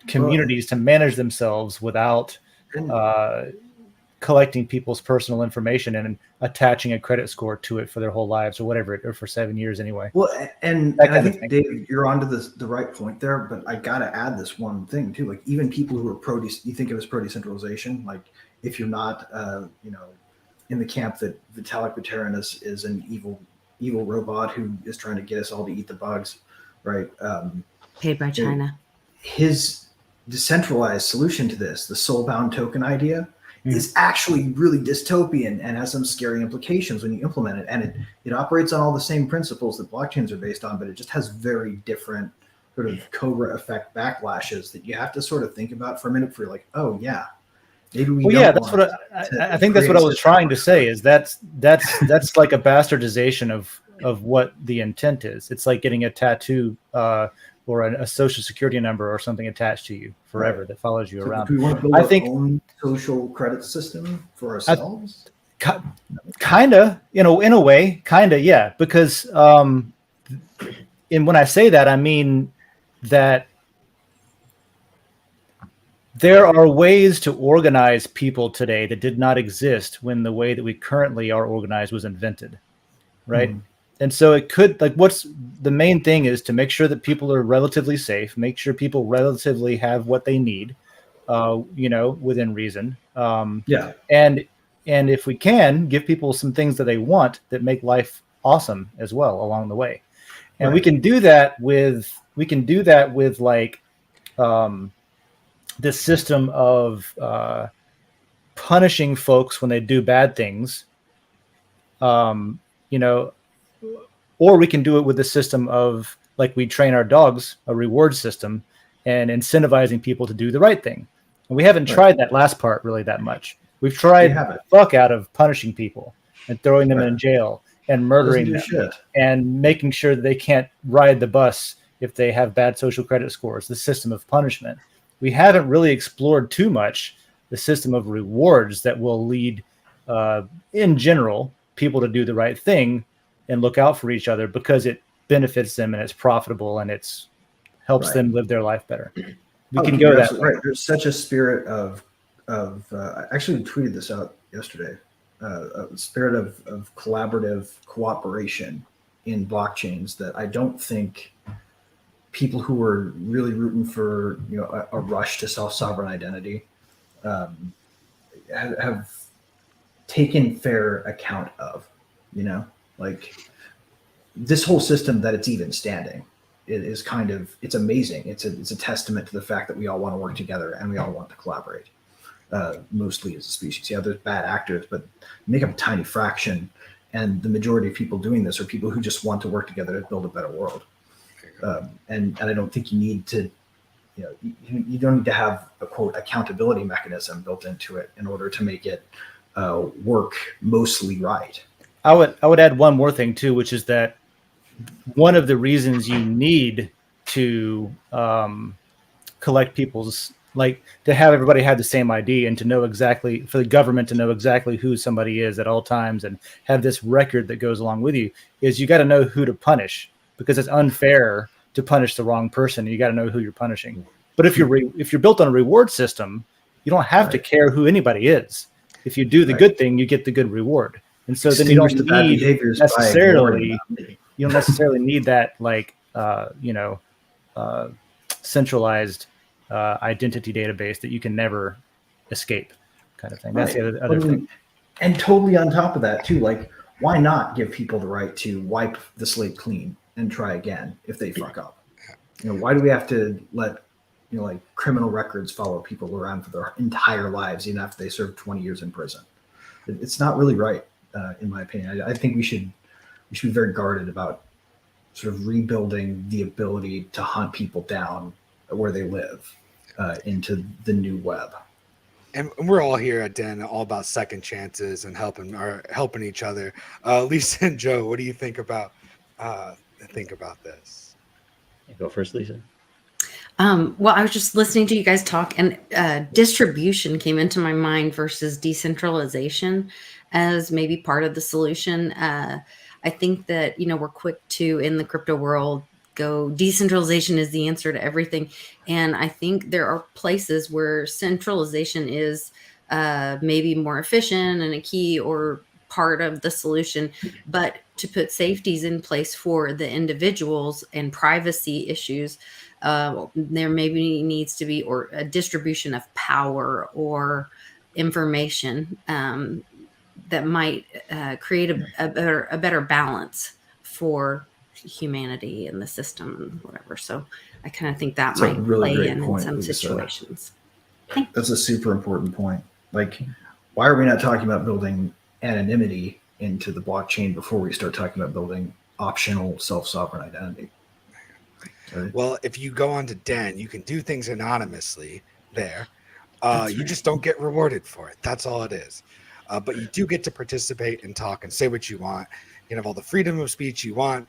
communities to manage themselves without collecting people's personal information and attaching a credit score to it for their whole lives or whatever, or for 7 years anyway. Well, and I think, Dave, you're onto the right point there, but I got to add this one thing too. Like even people who are you think of as pro-decentralization, like if you're not, in the camp that Vitalik Buterin is an evil robot who is trying to get us all to eat the bugs, right? Paid by China. His decentralized solution to this, the soul-bound token idea, is actually really dystopian and has some scary implications when you implement it. And it operates on all the same principles that blockchains are based on, but it just has very different sort of Cobra effect backlashes that you have to sort of think about for a minute. For you're like, oh yeah, maybe we. Well, yeah, that's what I think. That's what I was trying to say. Is that's like a bastardization of what the intent is. It's like getting a tattoo or a social security number or something attached to you forever that follows you around. Do we want to build our own social credit system for ourselves? Kinda, in a way, kinda, yeah. Because and when I say that, I mean that there are ways to organize people today that did not exist when the way that we currently are organized was invented, right? Mm-hmm. And so it could, like, what's the main thing is to make sure that people are relatively safe, make sure people relatively have what they need, within reason. And if we can, give people some things that they want that make life awesome as well along the way. And we can do that with like this system of punishing folks when they do bad things, or we can do it with the system of, like, we train our dogs, a reward system, and incentivizing people to do the right thing. And we haven't tried that last part really that much. We've tried the fuck out of punishing people and throwing them in jail and murdering them and making sure that they can't ride the bus if they have bad social credit scores, the system of punishment. We haven't really explored too much the system of rewards that will lead, in general, people to do the right thing and look out for each other because it benefits them and it's profitable and it's helps them live their life better. We can go that way. Right. There's such a spirit of I actually tweeted this out yesterday. A spirit of collaborative cooperation in blockchains that I don't think people who are really rooting for a rush to self-sovereign identity have taken fair account of. Like this whole system that it's even standing. It is it's amazing. It's a testament to the fact that we all want to work together and we all want to collaborate. Mostly as a species. Yeah, there's bad actors, but make up a tiny fraction. And the majority of people doing this are people who just want to work together to build a better world. And I don't think you need to, you don't need to have a quote accountability mechanism built into it in order to make it work mostly right. I would add one more thing too, which is that one of the reasons you need to collect people's, like to have everybody have the same ID and to know exactly, for the government to know exactly who somebody is at all times and have this record that goes along with you, is you got to know who to punish, because it's unfair to punish the wrong person. You got to know who you're punishing. But if you're built on a reward system, you don't have to care who anybody is. If you do the good thing, you get the good reward. And so then you don't necessarily need that centralized identity database that you can never escape, kind of thing. That's the other thing. And totally on top of that too, like why not give people the right to wipe the slate clean and try again if they fuck up? Why do we have to let like criminal records follow people around for their entire lives even after they serve 20 years in prison? It's not really right, in my opinion. I think we should be very guarded about sort of rebuilding the ability to hunt people down where they live into the new web. And we're all here at Den all about second chances and helping each other. Lisa and Joe, what do you think about this? You go first, Lisa. Well, I was just listening to you guys talk, and distribution came into my mind versus decentralization as maybe part of the solution. I think that, we're quick to, in the crypto world, go decentralization is the answer to everything. And I think there are places where centralization is maybe more efficient and a key or part of the solution, but to put safeties in place for the individuals and privacy issues, there maybe needs to be or a distribution of power or information that might create a better balance for humanity in the system and whatever. So I kind of think that might play in some situations. That's a super important point. Like, why are we not talking about building anonymity into the blockchain before we start talking about building optional self-sovereign identity? Right? Well, if you go onto Den, you can do things anonymously there. You just don't get rewarded for it. That's all it is. But you do get to participate and talk and say what you want. You can have all the freedom of speech you want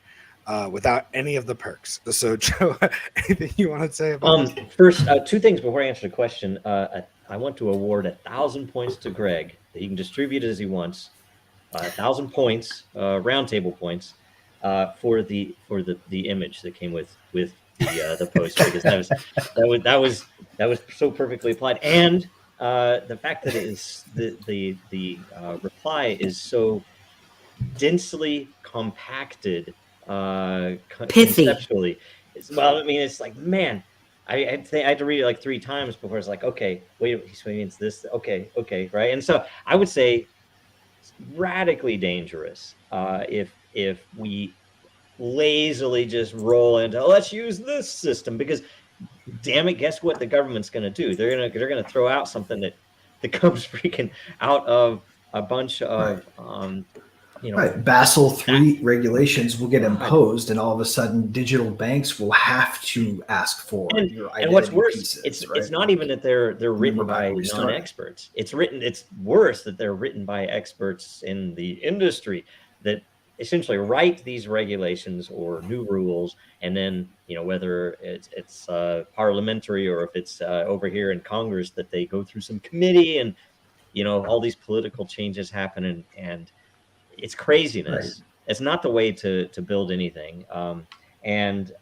without any of the perks. So, Joe, anything you want to say about this? First, two things before I answer the question. I want to award 1,000 points to Greg that he can distribute as he wants. 1,000 points, roundtable points, for the image that came with the post, because that was so perfectly applied, and the fact that it is the reply is so densely compacted, conceptually. Well, I mean, it's like, man, I had to read it like 3 times before it's like, okay, wait, he means this, okay, right? And so I would say it's radically dangerous if we lazily just roll into, let's use this system, because damn it, guess what the government's going to do? They're going to throw out something that comes freaking out of a bunch of Basel III regulations will get imposed, and all of a sudden digital banks will have to ask for your identity. And what's worse, pieces, it's not even that they're written by non-experts. It's worse that they're written by experts in the industry that essentially write these regulations or new rules, and then whether it's parliamentary or if it's over here in Congress, that they go through some committee, and all these political changes happen, and it's craziness. It's not the way to build anything, and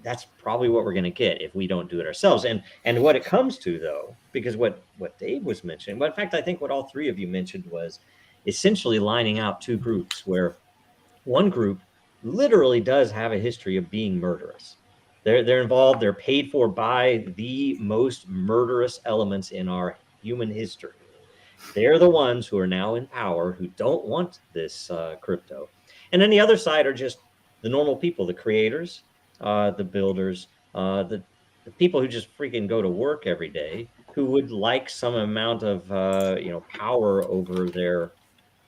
that's probably what we're going to get if we don't do it ourselves. And what it comes to, though, because what Dave was mentioning, but in fact, I think what all three of you mentioned was essentially lining out two groups, where one group literally does have a history of being murderous. They're involved. They're paid for by the most murderous elements in our human history. They're the ones who are now in power, who don't want this crypto. And then the other side are just the normal people, the creators, the builders, the people who just freaking go to work every day, who would like some amount of power over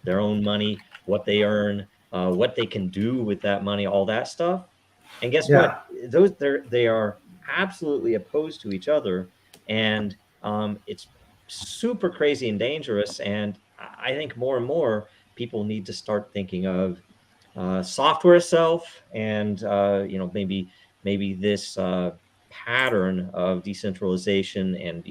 their own money, what they earn, what they can do with that money, all that stuff. And guess what? They are absolutely opposed to each other, and it's super crazy and dangerous. And I think more and more people need to start thinking of software itself, and maybe this pattern of decentralization, and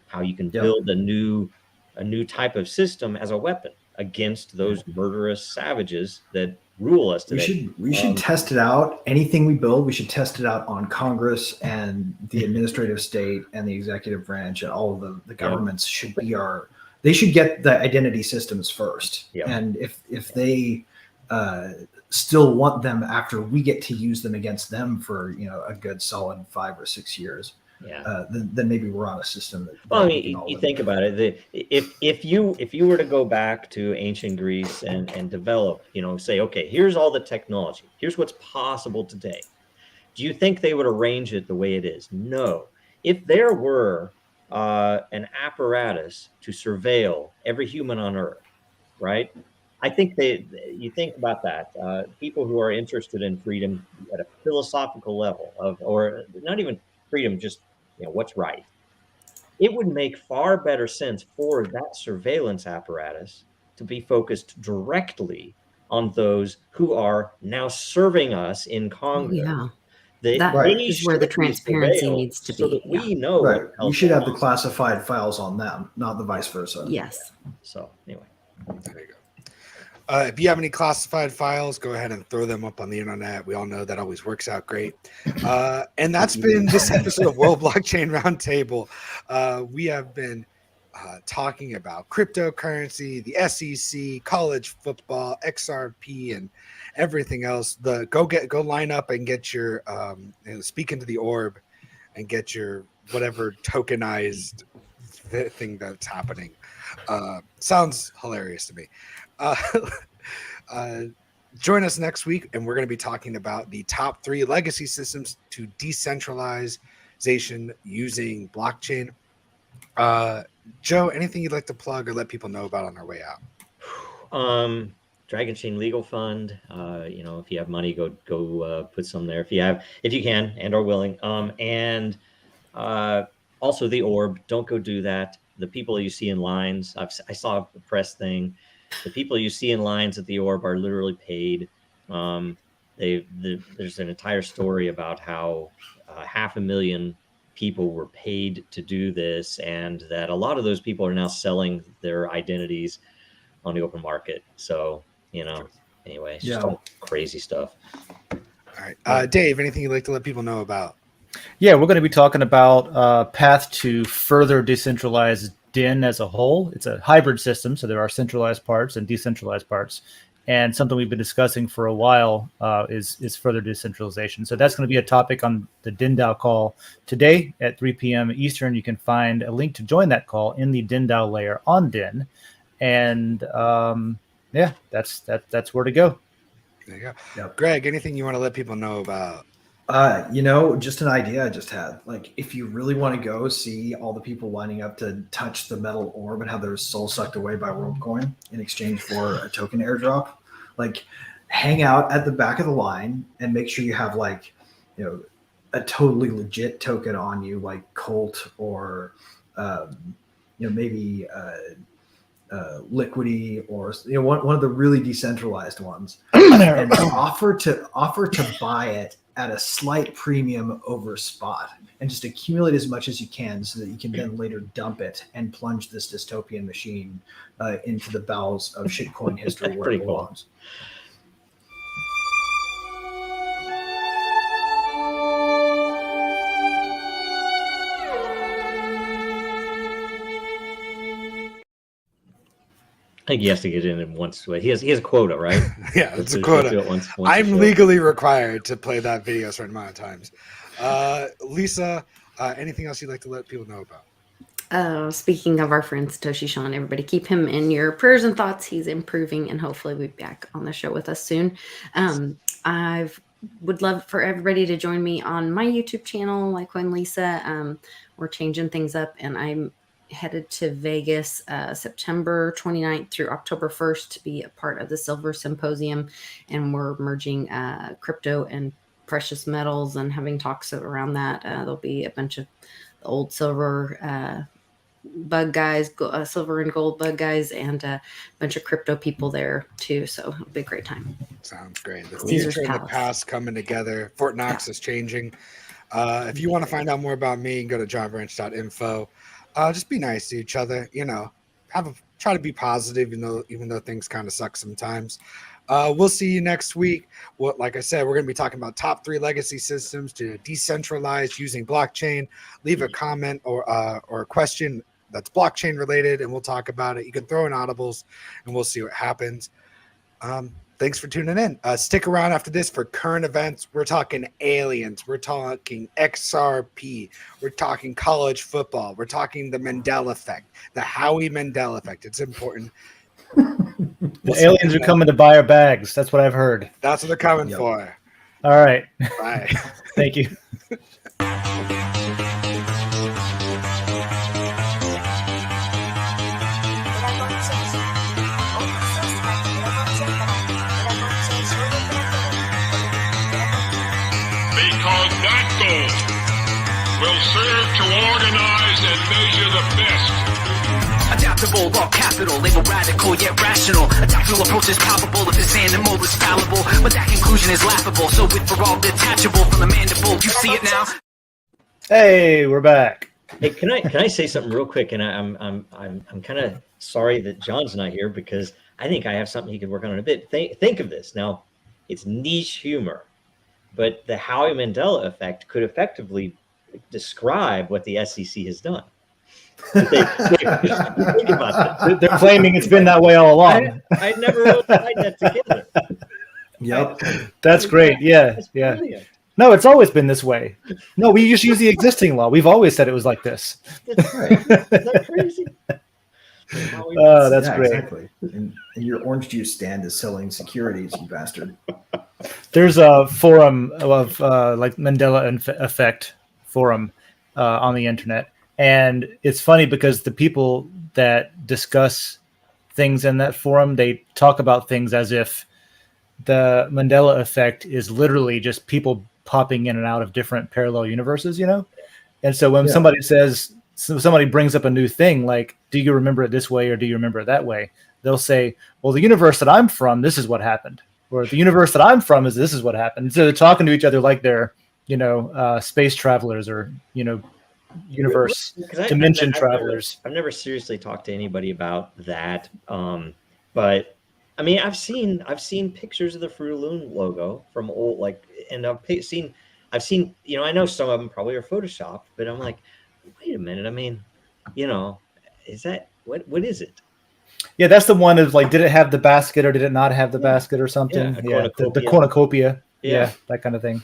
how you can build a new type of system as a weapon against those murderous savages that rule us today. We should test it out. Anything we build, we should test it out on Congress and the administrative state and the executive branch, and all of the governments should be they should get the identity systems first. And if they still want them after we get to use them against them for a good solid 5 or 6 years, then maybe we're on a system that. Well, I mean, you think about it. If you were to go back to ancient Greece and develop, say, okay, here's all the technology, here's what's possible today. Do you think they would arrange it the way it is? No. If there were an apparatus to surveil every human on Earth, right? I think you think about that. People who are interested in freedom at a philosophical level or not even freedom, just what's right. It would make far better sense for that surveillance apparatus to be focused directly on those who are now serving us in Congress. That is where the transparency needs to be, so that we know. We should have the classified files on them, not the vice versa. Yes. So anyway, there you go. If you have any classified files, go ahead and throw them up on the internet. We all know that always works out great. And that's been this episode of World Blockchain Roundtable. We have been talking about cryptocurrency, the SEC, college football, XRP, and everything else. Go line up and get your speak into the orb and get your whatever tokenized thing that's happening. Sounds hilarious to me. Join us next week, and we're going to be talking about the top 3 legacy systems to decentralization using blockchain. Joe, anything you'd like to plug or let people know about on our way out? Dragon Chain Legal Fund. If you have money, go put some there if you can and are willing. And also the orb. Don't go do that. The people you see in lines. I saw a press thing. The people you see in lines at the orb are literally paid. There's an entire story about how 500,000 people were paid to do this, and that a lot of those people are now selling their identities on the open market. So, anyway, it's just all crazy stuff. All right. Dave, anything you'd like to let people know about? Yeah, we're going to be talking about path to further decentralized Den as a whole. It's a hybrid system, so there are centralized parts and decentralized parts. And something we've been discussing for a while is further decentralization. So that's going to be a topic on the Den.DAO call today at 3 p.m. Eastern. You can find a link to join that call in the Den.DAO layer on Den. And that's where to go. There you go. Yep. Greg, anything you want to let people know about? Just an idea I just had. Like, if you really want to go see all the people lining up to touch the metal orb and have their soul sucked away by WorldCoin in exchange for a token airdrop, like, hang out at the back of the line and make sure you have a totally legit token on you, like Colt or maybe Liquidity or one of the really decentralized ones, and offer to buy it at a slight premium over spot, and just accumulate as much as you can so that you can then later dump it and plunge this dystopian machine into the bowels of shitcoin history where it belongs. I think he has to get in once. He has a quota, right? Yeah, it's a quota. Once I'm legally required to play that video a certain amount of times. Lisa, anything else you'd like to let people know about? Speaking of our friend Satoshi Sean, everybody keep him in your prayers and thoughts. He's improving and hopefully we'll be back on the show with us soon. I would love for everybody to join me on my YouTube channel, like when Lisa. We're changing things up, and I'm headed to Vegas September 29th through October 1st to be a part of the Silver Symposium, and we're merging crypto and precious metals and having talks around that. There'll be a bunch of old silver bug guys, silver and gold bug guys, and a bunch of crypto people there too, so it'll be a great time. Sounds great. The future and the past coming together. Fort Knox is changing. If you want to find out more about me, you can go to johnbranch.info. Just be nice to each other, try to be positive, even though things kind of suck sometimes. We'll see you next week. Like I said, we're going to be talking about top 3 legacy systems to decentralize using blockchain. Leave a comment or a question that's blockchain related, and we'll talk about it. You can throw in audibles, and we'll see what happens. Thanks for tuning in. Stick around after this for current events. We're talking aliens. We're talking XRP. We're talking college football. We're talking the Mandela effect, the Howie Mandela effect. It's important. The aliens are coming to buy our bags. That's what I've heard. That's what they're coming for. All right. Bye. Thank you. Because that goal will serve to organize and measure the best. Adaptable, all capital, label radical yet rational. A doctrinal approach is palpable if this animal is fallible, but that conclusion is laughable. So with for all detachable from the mandible, you see it now. Hey, we're back. Hey, can I say something real quick? And I'm kind of sorry that John's not here because I think I have something he could work on in a bit. Think of this now. It's niche humor, but the Howie Mandela effect could effectively describe what the SEC has done. Think about this. They're claiming it's been that way all along. I never really tied that together. Yep. That's great. Yeah. Yeah. Brilliant. No, it's always been this way. No, we just use the existing law. We've always said it was like this. That's right. Isn't that crazy? That's great. Exactly. And your orange juice stand is selling securities, you bastard. There's a forum of like Mandela Effect forum on the internet. And it's funny because the people that discuss things in that forum, they talk about things as if the Mandela effect is literally just people popping in and out of different parallel universes, And so when somebody brings up a new thing, like, do you remember it this way or do you remember it that way? They'll say, well, the universe that I'm from, this is what happened. Or the universe that I'm from this is what happened. So they're talking to each other like they're, space travelers or, universe dimension travelers. I've never seriously talked to anybody about that. But I mean, I've seen pictures of the Fruit of the Loom logo from old, and I've seen, I know some of them probably are photoshopped, but I'm like, wait a minute. I mean, is that, what is it? Yeah, that's the one of did it have the basket or did it not have the basket or something? Yeah, the cornucopia. Yeah, that kind of thing.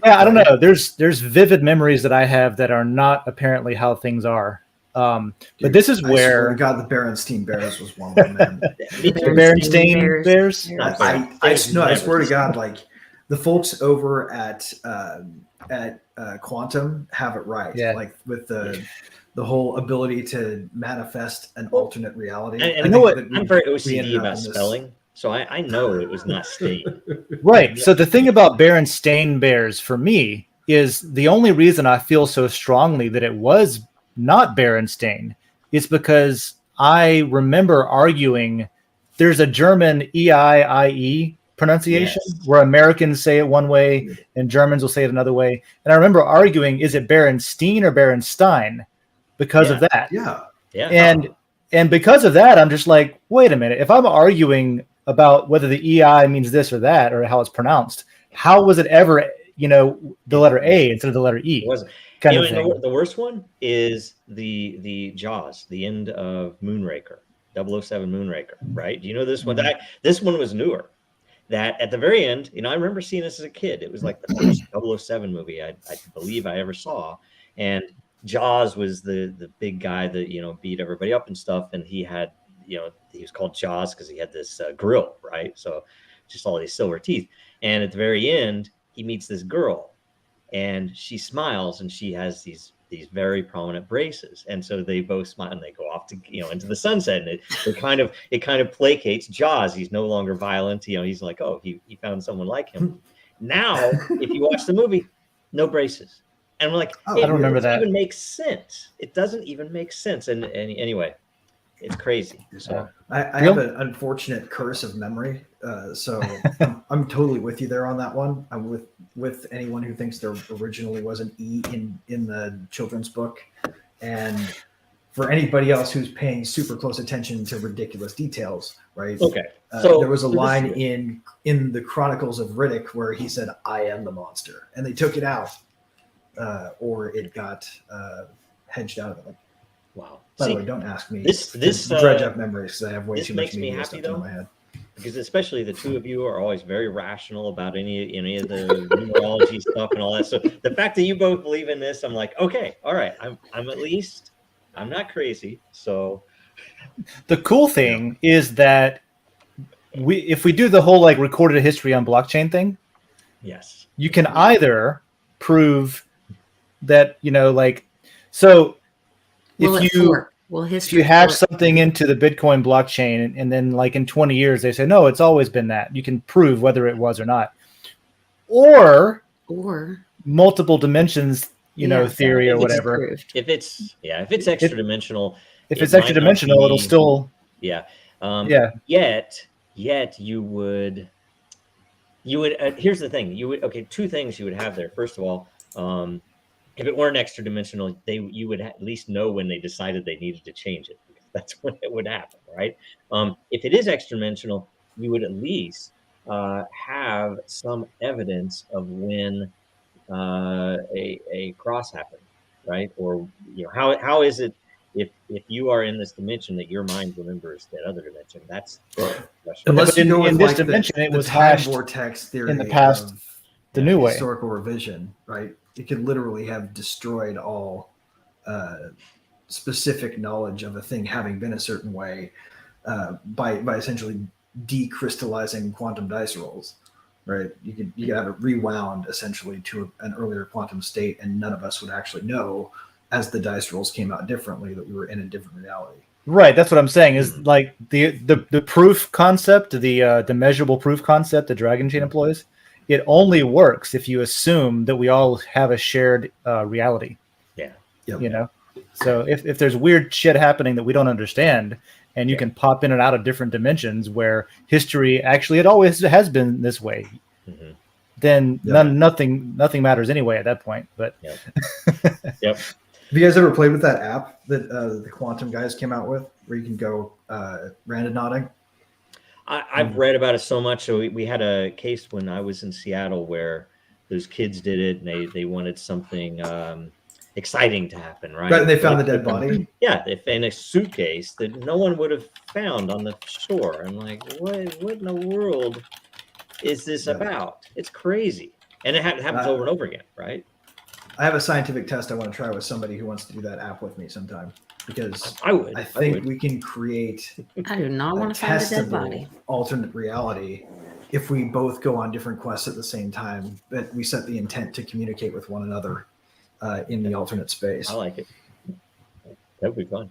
Yeah, I don't know. There's vivid memories that I have that are not apparently how things are. But this is where I swear to God, the Berenstein Bears was one of them. The Berenstein Bears. I swear to God, the folks over at Quantum have it right. Yeah. With the whole ability to manifest an alternate reality. And you know what? I'm very OCD about spelling. So I know it was not Stain. Right. So the thing about Berenstain Bears for me is the only reason I feel so strongly that it was not Berenstain is because I remember arguing there's a German E-I-I-E pronunciation where Americans say it one way and Germans will say it another way. And I remember arguing, is it Berenstein or Berenstein because of that? Yeah. And because of that, I'm just like, wait a minute. If I'm arguing about whether the EI means this or that or how it's pronounced, how was it ever, the letter A instead of the letter E? It wasn't. Kind of thing. The worst one is the Jaws, the end of Moonraker, 007 Moonraker, right? Do you know this one? This one was newer. That at the very end, I remember seeing this as a kid. It was like the first 007 movie I believe I ever saw. And Jaws was the big guy that, beat everybody up and stuff. And he had, he was called Jaws because he had this grill, right? So just all these silver teeth. And at the very end, he meets this girl and she smiles and she has these very prominent braces. And so they both smile and they go off to, into the sunset. And it kind of placates Jaws. He's no longer violent. He's like, oh, he found someone like him. Now, if you watch the movie, no braces. And I'm like, I don't remember that. It doesn't even make sense. It doesn't even make sense. And anyway, it's crazy. So I have an unfortunate curse of memory. So I'm totally with you there on that one. I'm with anyone who thinks there originally was an E in the children's book. And for anybody else who's paying super close attention to ridiculous details, right? Okay. So there was a line in the Chronicles of Riddick where he said, "I am the monster," and they took it out, or it got hedged out of it. Like, wow. By the way, don't ask me. This dredge up memories because I have way too much makes me happy stuff in my head. Because especially the two of you are always very rational about any of the numerology stuff and all that. So the fact that you both believe in this, I'm like, okay, all right, I'm not crazy. So the cool thing is that if we do the whole like recorded history on blockchain thing, yes, you can either prove that so if you hash something into the Bitcoin blockchain and then like in 20 years they say no, it's always been that, you can prove whether it was or not, or multiple dimensions theory or whatever. If it's extra dimensional, it'll still yet you would here's the thing, two things you would have there. First of all, if it weren't extra dimensional, you would at least know when they decided they needed to change it, because that's when it would happen, right? If it is extra dimensional, you would at least have some evidence of when a cross happened, right? Or how is it if you are in this dimension that your mind remembers that other dimension? That's unless you go in this dimension, it was time hashed vortex theory in the past, the new way historical revision, right? It could literally have destroyed all specific knowledge of a thing having been a certain way by essentially decrystallizing quantum dice rolls, right? You could have it rewound essentially to an earlier quantum state, and none of us would actually know, as the dice rolls came out differently, that we were in a different reality. Right, that's what I'm saying. Is like the proof concept, the measurable proof concept that Dragon Chain employs. It only works if you assume that we all have a shared reality. Yeah. Yep. So if there's weird shit happening that we don't understand, and you can pop in and out of different dimensions where history actually it always has been this way, then nothing matters anyway at that point. But Have you guys ever played with that app that the quantum guys came out with, where you can go randonauting? I've read about it so much. So we had a case when I was in Seattle where those kids did it, and they wanted something exciting to happen, right? Right, and they found the dead body. Yeah, they found a suitcase that no one would have found on the shore. I'm like, what in the world is this about? It's crazy, and it happens over and over again, right? I have a scientific test I want to try with somebody who wants to do that app with me sometime, because I think we can create I do not want to find a dead body. Alternate reality if we both go on different quests at the same time, that we set the intent to communicate with one another in the alternate space. I like it. That would be fun.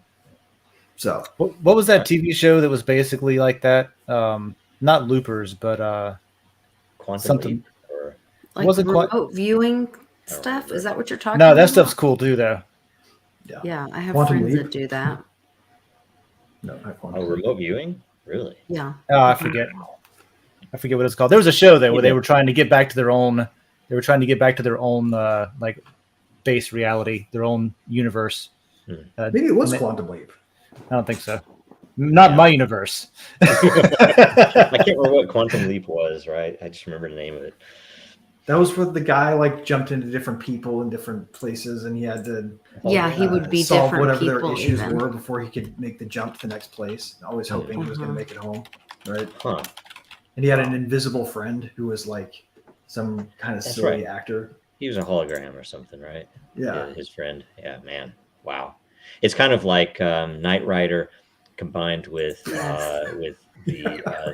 So what was that TV show that was basically like that? Not Loopers, but Quantum something. Leap, or Like wasn't quite- remote viewing stuff? Is that what you're talking No, about? that stuff's cool too, though. Yeah, I have Quantum friends Leap? that do that. No, not Oh, quantum. remote viewing? Really? Yeah. Oh, I forget what it's called. There was a show there where they were trying to get back to their own. They were trying to get back to their own like base reality, their own universe. Maybe it was Quantum Leap. I don't think so. Not my universe. I can't remember what Quantum Leap was, right? I just remember the name of it. That was where the guy like jumped into different people in different places, and he had to He would be solve different whatever their people issues even. were before he could make the jump to the next place. Always hoping he was going to make it home, right? Huh. And he had an invisible friend who was like some kind of silly actor. He was a hologram or something, right? Yeah. His friend. Yeah, man. Wow. It's kind of like Knight Rider combined with the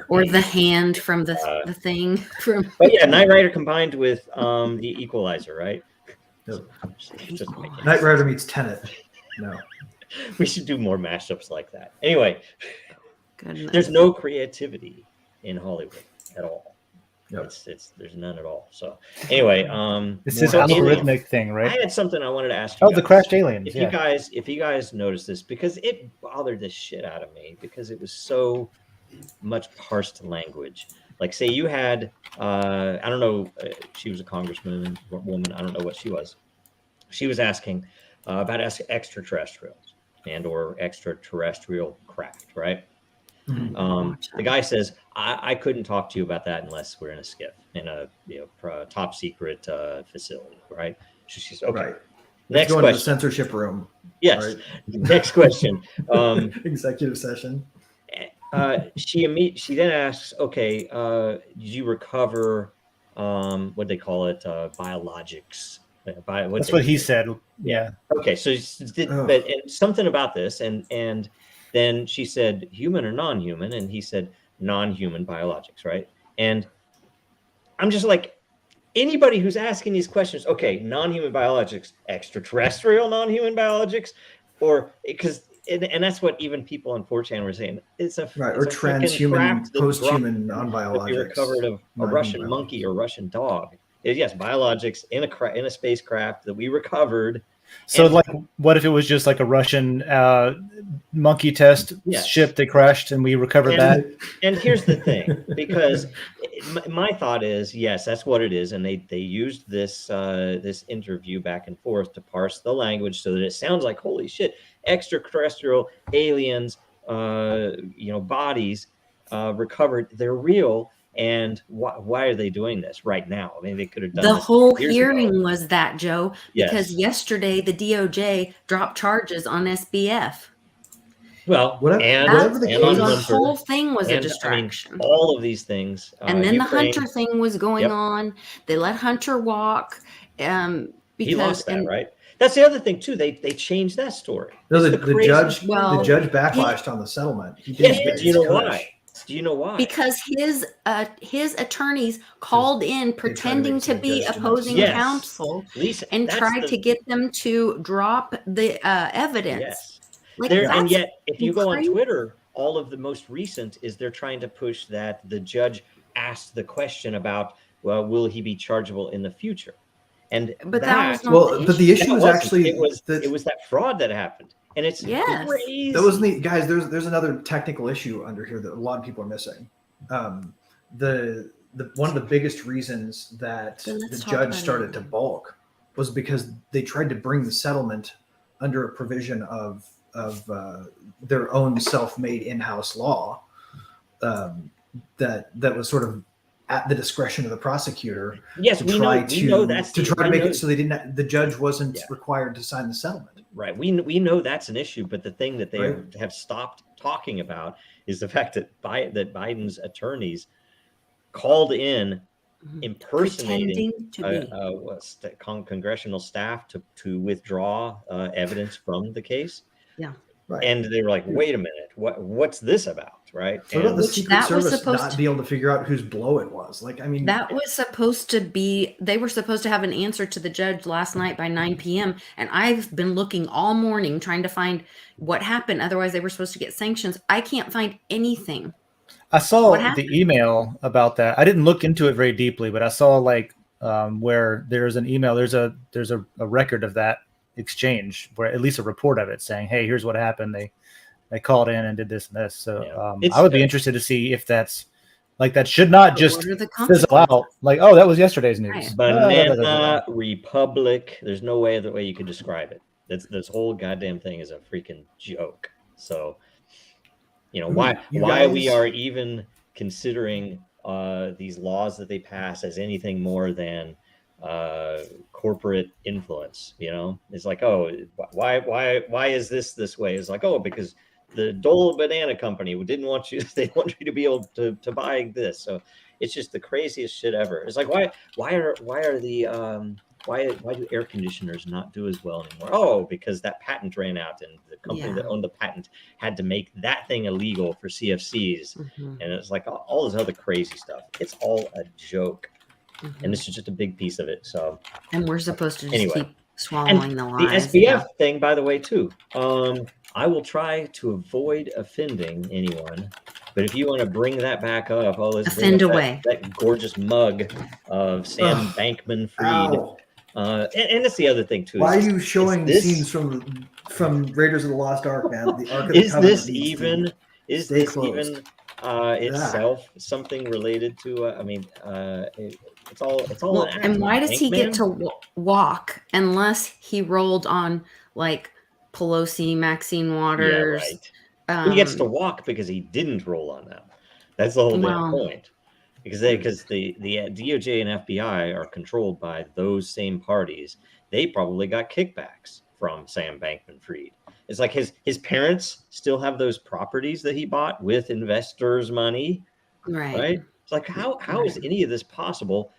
or the hand from the thing from. But yeah, Knight Rider combined with the Equalizer, right? Yep. Just Knight Rider meets Tenet. No. We should do more mashups like that. Anyway, Goodness. there's no creativity in Hollywood at all. Yep. There's none at all. So anyway, it's this algorithmic thing, right? I had something I wanted to ask you. Oh, the crashed aliens. If you guys noticed this, because it bothered the shit out of me because it was so much parsed language. Like, say you had, I don't know, she was a congresswoman, I don't know what she was. She was asking about extraterrestrials or extraterrestrial craft, right? The guy says, I couldn't talk to you about that unless we're in a skiff, in a top secret facility, right? She's okay. Right. Next go question. Into the censorship room. Yes. Right? Next question. Executive session. She then asks, okay, did you recover what they call it, biologics? That's what he said. Yeah. Okay, so but something about this, and then she said human or non-human, and he said non-human biologics, right? And I'm just like, anybody who's asking these questions, okay, non-human biologics, extraterrestrial non-human biologics, or because. And that's what even people on 4chan were saying. It's a or transhuman, post-human, non-biologics. Recovered of a Russian monkey or Russian dog. Yes, biologics in a spacecraft that we recovered. So, like, what if it was just like a Russian monkey test ship that crashed, and we recovered that? And here's the thing, because my thought is, yes, that's what it is, and they used this this interview back and forth to parse the language so that it sounds like, holy shit, extraterrestrial aliens, bodies recovered. They're real. And why are they doing this right now? I mean, they could have done the this whole years hearing ago. was that, Joe, because yesterday the DOJ dropped charges on SBF. Well, the whole thing was a distraction. I mean, all of these things. And then Ukraine, the Hunter thing was going on. They let Hunter walk. Because he lost that, right? That's the other thing too. They changed that story. No, the judge backlashed on the settlement. He didn't get you know why? Do you know why? Because his attorneys called in pretending to be opposing counsel and tried to get them to drop the evidence. Yes. And yet, if you go on Twitter, all of the most recent is they're trying to push that the judge asked the question about, well, will he be chargeable in the future? But the issue was actually it was that fraud that happened. And it's crazy. That wasn't the guys. There's another technical issue under here that a lot of people are missing. The one of the biggest reasons that the judge started to balk was because they tried to bring the settlement under a provision of their own self-made in-house law that was sort of at the discretion of the prosecutor. Yes, we know that's to try to make it so the judge wasn't required to sign the settlement. Right. We know that's an issue, but the thing that they have stopped talking about is the fact that Biden's attorneys called in impersonating congressional staff to withdraw evidence from the case. Yeah. Right. And they were like, wait a minute, what's this about? Right. So the Secret Service not be able to figure out whose blow it was. Like, I mean, that was supposed to be, they were supposed to have an answer to the judge last night by 9 p.m. And I've been looking all morning trying to find what happened. Otherwise, they were supposed to get sanctions. I can't find anything. I saw the email about that. I didn't look into it very deeply, but I saw where there's an email, there's a record of that exchange, where at least a report of it saying, hey, here's what happened. they called in and did this and this. So Yeah. I would be interested to see if that's like that should not But just what are the fizzle out. consequences? Like, oh, that was yesterday's news. Right. Banana Republic. There's no other way you could describe it. This whole goddamn thing is a freaking joke. So, why we are even considering these laws that they pass as anything more than corporate influence. It's like, oh, why is this way? It's like, oh, because the Dole Banana Company didn't want you. They want you to be able to buy this. So it's just the craziest shit ever. It's like, why do air conditioners not do as well anymore? Oh, because that patent ran out, and the company that owned the patent had to make that thing illegal for CFCs. And it's like all this other crazy stuff. It's all a joke, and this is just a big piece of it. So, and we're supposed to just keep swallowing the lies. The SBF thing, by the way, too. I will try to avoid offending anyone, but if you want to bring that back up, let's offend away. That gorgeous mug of Sam Bankman-Fried. And that's the other thing too. Why are you showing scenes from Raiders of the Lost Ark, man? The Ark of the Is Covenant this even itself something related to? It's all. Well, and why does he get to walk unless he rolled on like Pelosi, Maxine Waters? Yeah, right. He gets to walk because he didn't roll on them. That's the whole damn point. Because the DOJ and FBI are controlled by those same parties. They probably got kickbacks from Sam Bankman-Fried. It's like his parents still have those properties that he bought with investors' money, right? It's like how is any of this possible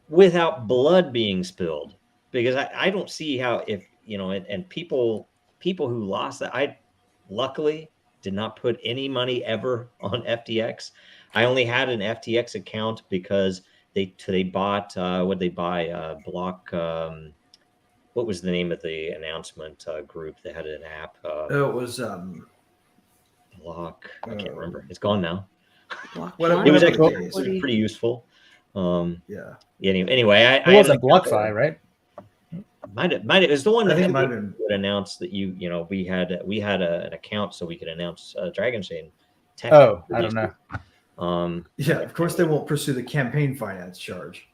without blood being spilled? Because I don't see how and people who lost that. I luckily did not put any money ever on FTX. I only had an FTX account because they bought what they buy Block. What was the name of the announcement group that had an app? It was Block. I can't remember. It's gone now. It was actually pretty useful. Yeah. Anyway, it wasn't BlockFi, right? Might it was the one that would announce that we had an account so we could announce Dragon Chain. I don't know. Yeah, of course they won't pursue the campaign finance charge.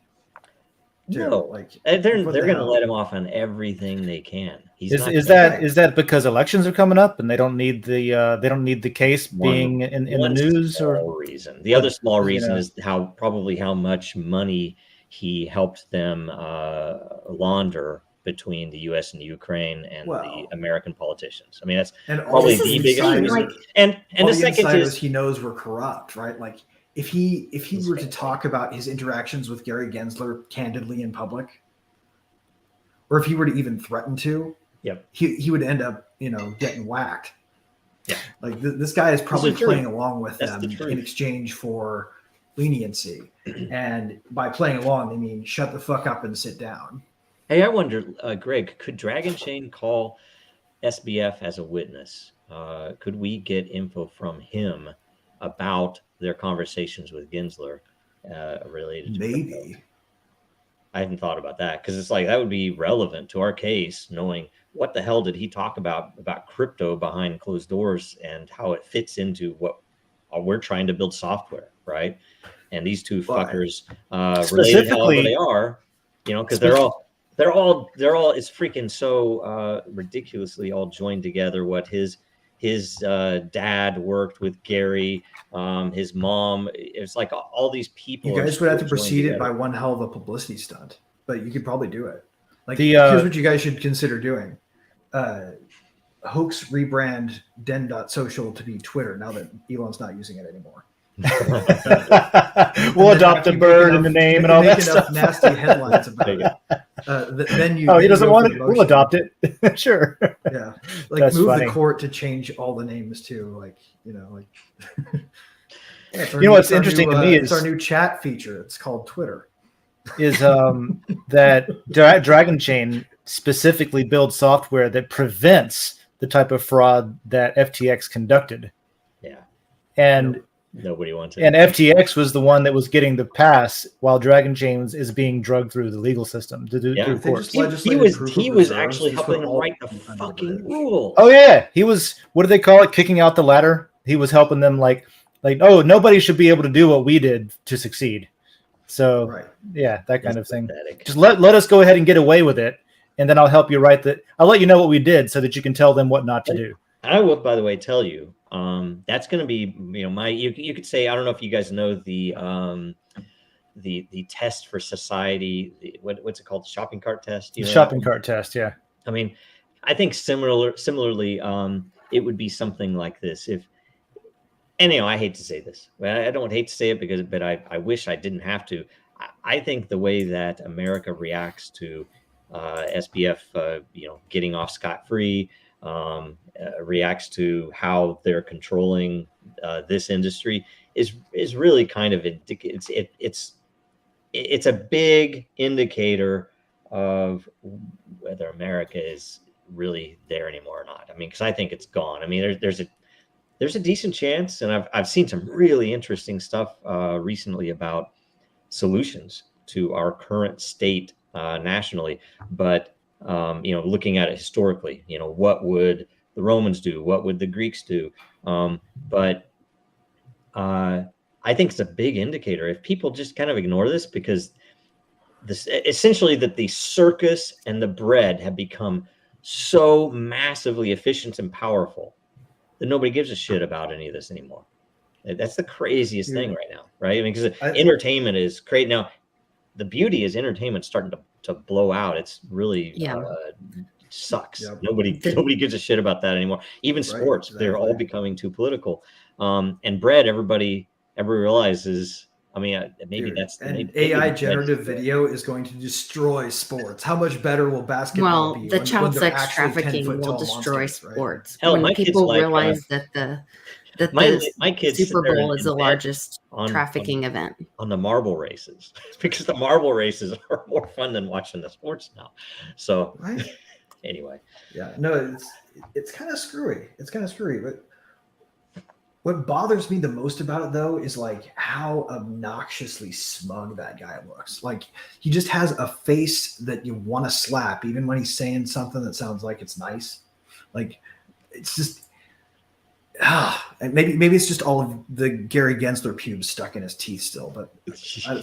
No, they're going to let him off on everything they can. Is that because elections are coming up and they don't need the case being in the news or reason? The other small reason is how much money he helped them launder between the U.S. and Ukraine and the American politicians. I mean, that's probably the biggest reason. And the second is he knows we're corrupt, right? Like if he were to talk about his interactions with Gary Gensler candidly in public, or if he were to even threaten to, he would end up getting whacked. Yeah, like this guy is probably playing along with them in exchange for leniency, and by playing along, they mean shut the fuck up and sit down. Hey, I wonder, Greg, could Dragon Chain call SBF as a witness? Could we get info from him about their conversations with Gensler related to maybe crypto? I hadn't thought about that because it's like that would be relevant to our case, knowing what the hell did he talk about crypto behind closed doors and how it fits into what we're trying to build software, right? And these two fuckers, related however they are, because they're all it's freaking so ridiculously all joined together. What his dad worked with Gary, his mom. It's like all these people. You guys would have to precede it by one hell of a publicity stunt, but you could probably do it. Like here's what you guys should consider doing: hoax rebrand Den.Social to be Twitter now that Elon's not using it anymore. We'll adopt a bird in the name and all that stuff. Nasty headlines about it. Then you. He doesn't want it. We'll adopt it. Sure. Yeah, like that's move funny. The court to change all the names too. Like what's interesting to me is it's our new chat feature. It's called Twitter. Is that Dragon Chain specifically builds software that prevents the type of fraud that FTX conducted. Yeah, and Nobody wants it. And FTX was the one that was getting the pass while Dragon Chains is being drugged through the legal system through They courts. just He legislated proof was of reserves. actually This would helping them all write the be under fucking bridge. rules. Oh yeah, he was. What do they call it? Kicking out the ladder. He was helping them like oh, nobody should be able to do what we did to succeed. So Right. yeah, that kind That's of thing. pathetic. Just let us go ahead and get away with it, and then I'll help you write that. I'll let you know what we did so that you can tell them what not to do. I will, by the way, tell you, that's going to be, you could say, I don't know if you guys know the test for society. What's it called? The shopping cart test. The shopping cart test. Yeah. I mean, I think similarly, it would be something like this. I hate to say this. I don't hate to say it but I wish I didn't have to. I think the way that America reacts to SBF, getting off scot-free, reacts to how they're controlling this industry is really kind of it's a big indicator of whether America is really there anymore or not. I mean, because I think it's gone. I mean, there's a decent chance, and I've seen some really interesting stuff recently about solutions to our current state nationally, but looking at it historically, what would the Romans do? What would the Greeks do? But I think it's a big indicator if people just kind of ignore this, because this essentially that the circus and the bread have become so massively efficient and powerful that nobody gives a shit about any of this anymore. That's the craziest thing right now, right? I mean, because entertainment is great now. The beauty is entertainment starting to blow out. It's really sucks. Yep. Nobody gives a shit about that anymore. Even sports, they're all becoming too political. And bread, everybody realizes. I mean, maybe that's AI generative video is going to destroy sports. How much better will basketball be? The child sex trafficking will destroy sports. Hell, when people realize that my kids Super Bowl is the largest trafficking event on the marble races, because the marble races are more fun than watching the sports now. So anyway, it's kind of screwy. But what bothers me the most about it, though, is like how obnoxiously smug that guy looks. Like he just has a face that you want to slap, even when he's saying something that sounds like it's nice. Like it's just, and maybe it's just all of the Gary Gensler pubes stuck in his teeth still. But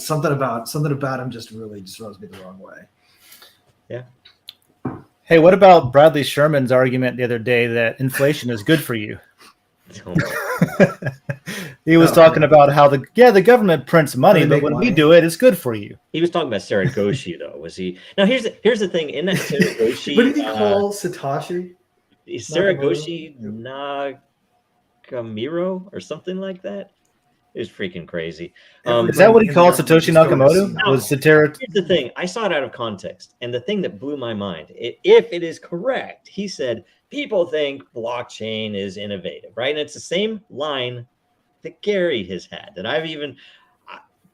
something about him just rubs me the wrong way. Yeah. Hey, what about Bradley Sherman's argument the other day that inflation is good for you? He was talking about how the government prints money, but when we do it, it's good for you. He was talking about Saragoshi, though. Was he? Now here's the thing. In that Saragoshi, what did he call Satoshi? Saragoshi Nakamiro or something like that. It was freaking crazy. Is that what he called Satoshi Nakamoto? Here's the thing. I saw it out of context, and the thing that blew my mind, if it is correct, he said people think blockchain is innovative, right? And it's the same line that Gary has had, that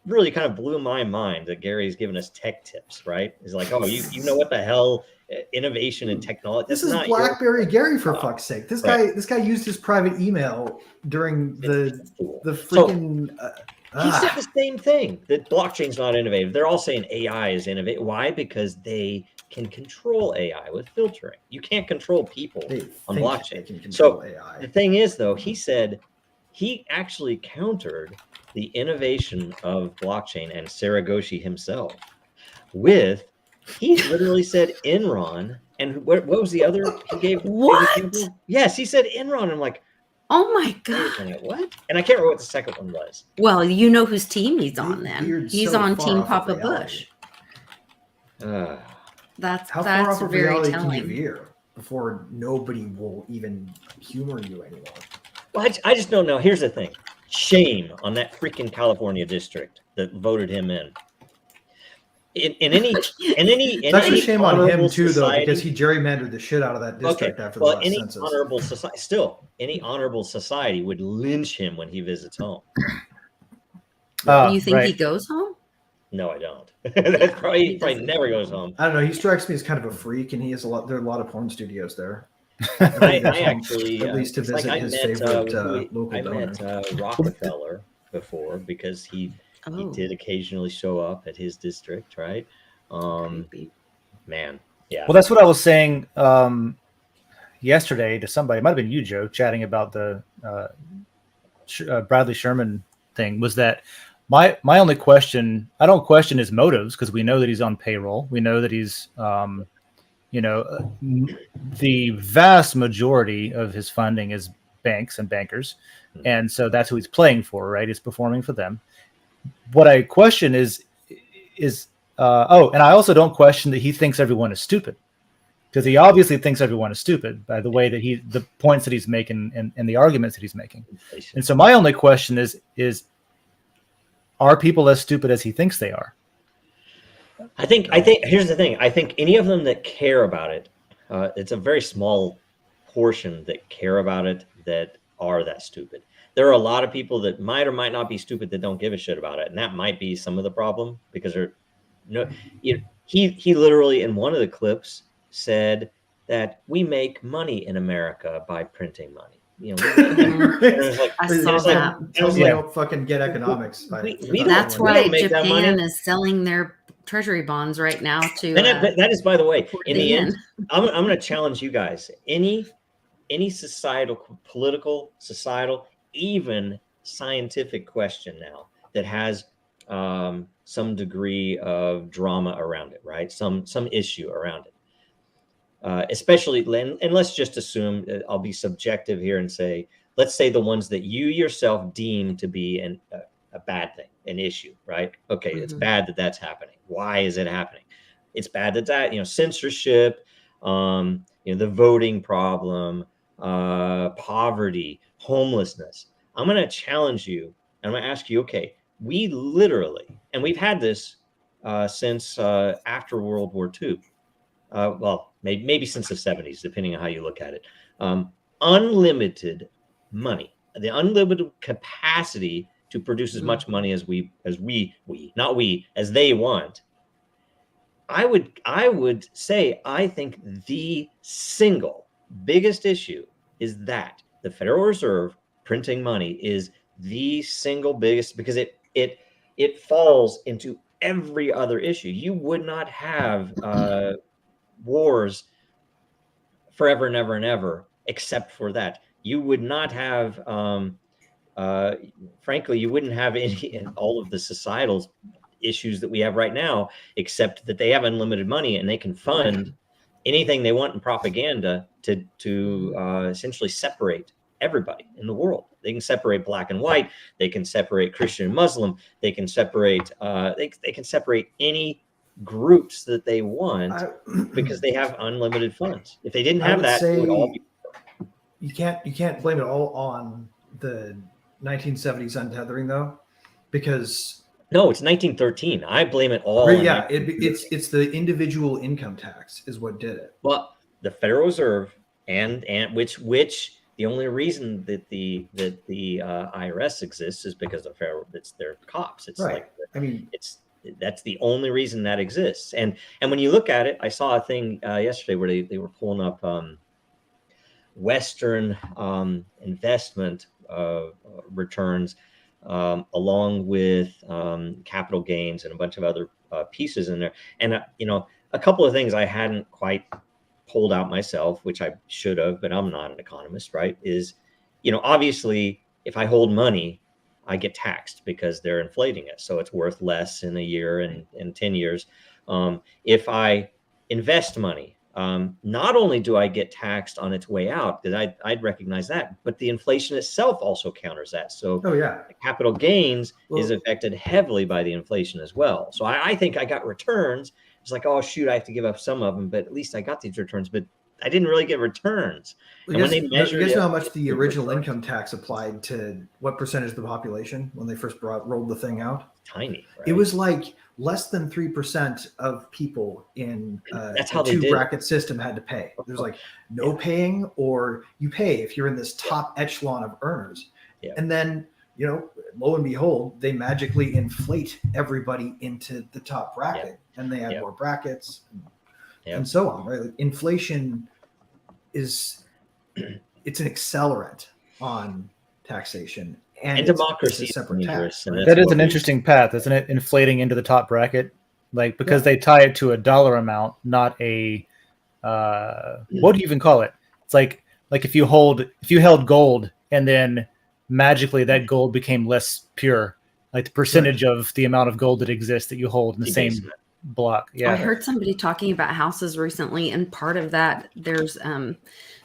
really kind of blew my mind, that Gary's given us tech tips, right? He's like, oh, you know what the hell innovation and technology. This is BlackBerry Gary, for fuck's sake. This guy used his private email during the freaking. He said the same thing, that blockchain's not innovative. They're all saying AI is innovative. Why? Because they can control AI with filtering. You can't control people on blockchain. So AI. The thing is, though, he said he actually countered the innovation of blockchain and Saragoshi himself with, he literally said Enron. And what was the other he gave? What? Yes, he said Enron. I'm like, oh my God. What? And I can't remember what the second one was. Well, you know whose team he's on then. He's on Team Papa Bush. That's how far off of very reality telling. can you veer before nobody will even humor you anymore? Well, I just don't know. Here's the thing. Shame on that freaking California district that voted him in. It's actually shame on him too, though, because he gerrymandered the shit out of that district after the last census. Honorable society, any honorable society would lynch him when he visits home. You think he goes home? No, I don't. That's probably never goes home. I don't know. He strikes me as kind of a freak, and there are a lot of porn studios there. I actually, at least to it's like visit I his met, favorite local I donor. met Rockefeller before because he Oh, did occasionally show up at his district, right? creepy. Man, yeah. Well, that's what I was saying yesterday to somebody. It might have been you, Joe, chatting about the Bradley Sherman thing. Was that my only question? I don't question his motives because we know that he's on payroll. We know that he's the vast majority of his funding is banks and bankers, and so that's who he's playing for, right? He's performing for them. What I question is and I also don't question that he thinks everyone is stupid, because he obviously thinks everyone is stupid by the way that the points that he's making and the arguments that he's making. And so my only question is are people as stupid as he thinks they are? I think here's the thing. I think any of them that care about it, it's a very small portion that care about it that are that stupid. There are a lot of people that might or might not be stupid that don't give a shit about it, and that might be some of the problem because he literally in one of the clips said that we make money in America by printing money. I saw that. Tells me I don't fucking get economics. That's why Japan is selling their treasury bonds right now to. That is, by the way, in the end, I'm going to challenge you guys. Any societal, political, societal, even scientific question now that has some degree of drama around it, right? Some issue around it. Especially, and let's just assume, I'll be subjective here and say, let's say the ones that you yourself deem to be a bad thing, an issue, right? Okay, it's bad that that's happening. Why is it happening? It's bad that censorship, the voting problem, poverty, homelessness. I'm going to challenge you, and I'm going to ask you, okay, we literally, and we've had this since after World War II. Well, maybe since the 70s, depending on how you look at it. Unlimited money, the unlimited capacity to produce as much money as they want. I would say I think the single biggest issue is that the Federal Reserve printing money is the single biggest, because it falls into every other issue. You would not have wars forever and ever and ever except for that. You would not have frankly, you wouldn't have all of the societal issues that we have right now, except that they have unlimited money and they can fund anything they want in propaganda to essentially separate everybody in the world. They can separate black and white. They can separate Christian and Muslim. They can separate they can separate any groups that they want because they have unlimited funds. If they didn't have that, it would all be. You can't blame it all on the 1970s untethering, though, because no, it's 1913. I blame it all. Yeah, it's the individual income tax is what did it. Well, the Federal Reserve and which the only reason that the IRS exists is because it's their cops. It's right. That's the only reason that exists. And when you look at it, I saw a thing yesterday where they were pulling up Western investment returns along with capital gains and a bunch of other pieces in there. And a couple of things I hadn't quite pulled out myself, which I should have, but I'm not an economist, right? Is, obviously if I hold money, I get taxed because they're inflating it. So it's worth less in a year and 10 years. If I invest money, not only do I get taxed on its way out, because I'd recognize that, but the inflation itself also counters that. So capital gains is affected heavily by the inflation as well. So I think I got returns. It's like, oh, shoot, I have to give up some of them, but at least I got these returns. But I didn't really get returns. You guys know how much the original income tax applied to what percentage of the population when they first rolled the thing out? Tiny. Right? It was like less than 3% of people in that's how the two-bracket system had to pay. There's like no paying, or you pay if you're in this top echelon of earners. Yeah. And then, lo and behold, they magically inflate everybody into the top bracket, and they add more brackets and so on. Right? Like inflation is it's an accelerant on taxation, and democracy it's is a separate dangerous, tax. and Right? That is what an we- interesting path, isn't it? Inflating into the top bracket, like because they tie it to a dollar amount, not a what do you even call it? It's like if you held gold and then magically that gold became less pure, like the percentage of the amount of gold that exists that you hold in the same Debasement. block. I Yeah. heard somebody talking about houses recently, and part of that there's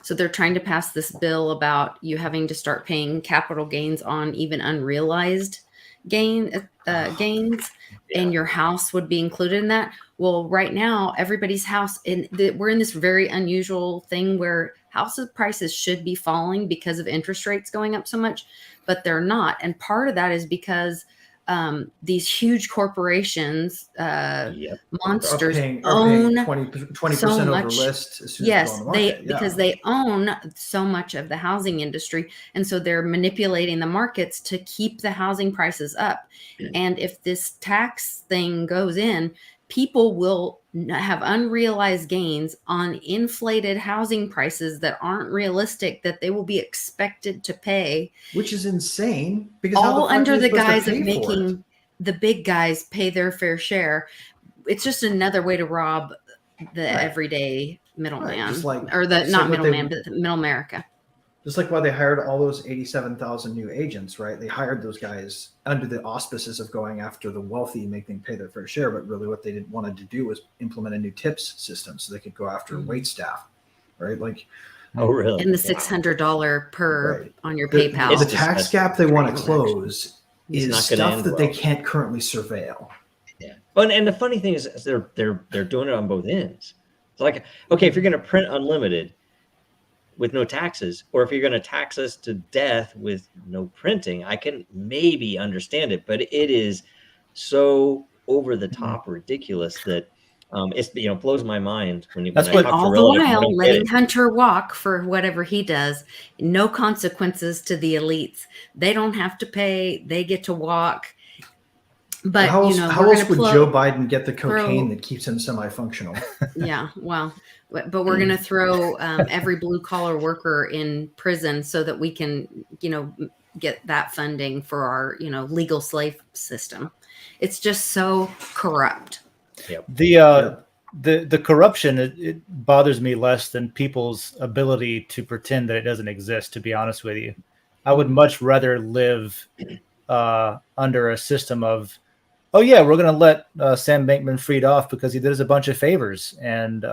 so they're trying to pass this bill about you having to start paying capital gains on even unrealized gains, and your house would be included in that. Well, right now everybody's house, we're in this very unusual thing where houses prices should be falling because of interest rates going up so much, but they're not. And part of that is because these huge corporations, monsters, are paying own 20% so over much. list as soon as Yes, it's on the market. because they own so much of the housing industry, and so they're manipulating the markets to keep the housing prices up. And if this tax thing goes in, people will have unrealized gains on inflated housing prices that aren't realistic, that they will be expected to pay, which is insane, because how all the fuck are under you the supposed to guise of pay for it? making the big guys pay their fair share. It's just another way to rob the everyday middleman, just like- or the just not like what they- middleman, but the middle America. Just like why they hired all those 87,000 new agents, right? They hired those guys under the auspices of going after the wealthy, make them pay their fair share. But really what they wanted to do was implement a new tips system so they could go after wait staff, right? Like, Oh, really? And the $600 per Right. on your the PayPal. tax gap they want to transaction. close It's is not gonna stuff end that they well. can't currently surveil. Yeah. And the funny thing is they're doing it on both ends. It's like, okay, if you're going to print unlimited with no taxes, or if you're going to tax us to death with no printing, I can maybe understand it, but it is so over the top ridiculous that it's blows my mind when That's I what- talk to All the relatives, I while don't get letting it. Hunter walk for whatever he does. No consequences to the elites. They don't have to pay. They get to walk. But how else, we're how else gonna would Joe Biden get the cocaine throw- that keeps him semi-functional? Yeah, well, but we're going to throw every blue collar worker in prison so that we can, get that funding for our, legal slave system. It's just so corrupt. The corruption, it bothers me less than people's ability to pretend that it doesn't exist, to be honest with you. I would much rather live under a system of, oh yeah, we're going to let Sam Bankman-Fried off because he did us a bunch of favors, and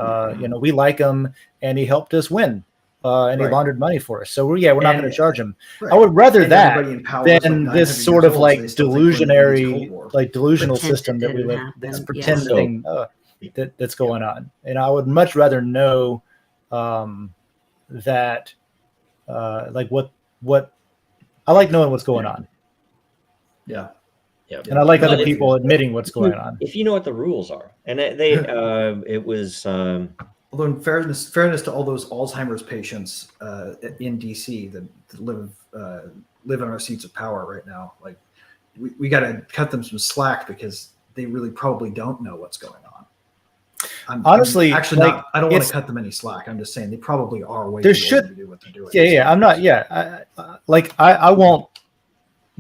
we like him, and he helped us win, and he laundered money for us. So we're not going to charge him. Right. I would rather And that everybody in power is than like this 900 sort years of old, like so they still think we're in the delusionary, Cold War. like delusional Pretend system it that we didn't live. happen. This Yeah. pretend So- thing that's going on, and I would much rather know that like what I like knowing what's going on. Yeah. Yeah. And I like Well, other if- people admitting what's going on. If you know what the rules are, and it was Although in fairness to all those Alzheimer's patients in DC that live in our seats of power right now, like we got to cut them some slack because they really probably don't know what's going on. Honestly, actually like, not. I don't want it's- to cut them any slack. I'm just saying they probably are way There too should- old to do what they're doing. Yeah. I'm not. Yeah. I won't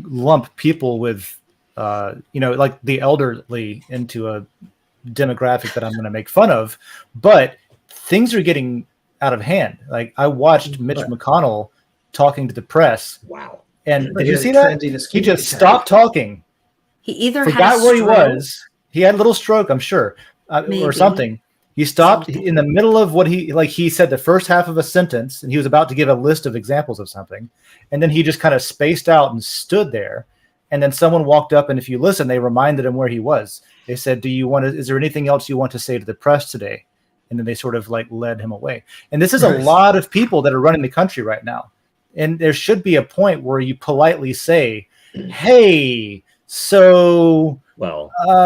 lump people with, like the elderly into a demographic that I'm going to make fun of, but things are getting out of hand. Like I watched Mitch McConnell talking to the press, wow. and But did you he see had a that? transient He ischemic just attack. stopped talking, He either forgot had a where he stroke, was. He had a little stroke, I'm sure, or Maybe. something. He stopped Something. in the middle of what he said the first half of a sentence, and he was about to give a list of examples of something, and then he just kind of spaced out and stood there. And then someone walked up, and if you listen, they reminded him where he was. They said, is there anything else you want to say to the press today? And then they sort of like led him away. And this is a lot of people that are running the country right now. And there should be a point where you politely say, hey, so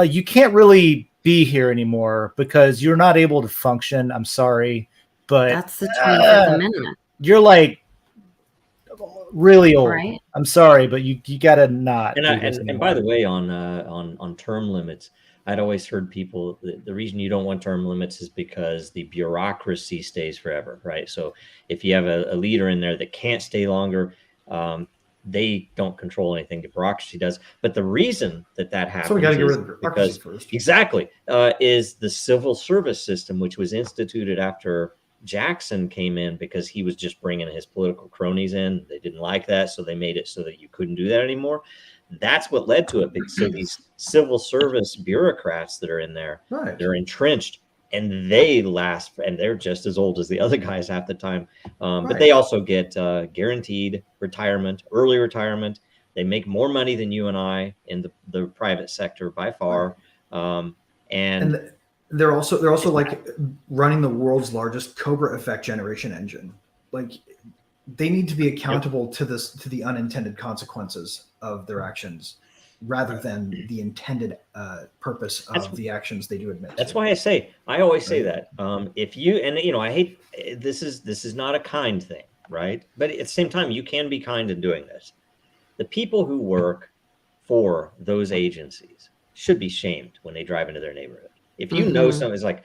you can't really be here anymore because you're not able to function. I'm sorry, but that's the 25th Amendment. You're like really old. Right. I'm sorry, but you gotta not. And by the way, on term limits, I'd always heard people, the reason you don't want term limits is because the bureaucracy stays forever, right? So if you have a leader in there that can't stay longer, they don't control anything. The bureaucracy does. But the reason that happens So we got to get rid of the bureaucracy because first. exactly is the civil service system, which was instituted after Jackson came in because he was just bringing his political cronies in. They didn't like that, so they made it so that you couldn't do that anymore. That's what led to it. So these civil service bureaucrats that are in there, Right. they're entrenched, and they last, and they're just as old as the other guys half the time. But they also get guaranteed retirement, early retirement. They make more money than you and I in the private sector by far. And they're also like running the world's largest Cobra effect generation engine. Like, they need to be accountable to the unintended consequences of their actions, rather than the intended purpose of the actions they do admit. That's why I always say that if you, and I hate, this is not a kind thing, right? But at the same time, you can be kind in doing this. The people who work for those agencies should be shamed when they drive into their neighborhood. If you know something, it's like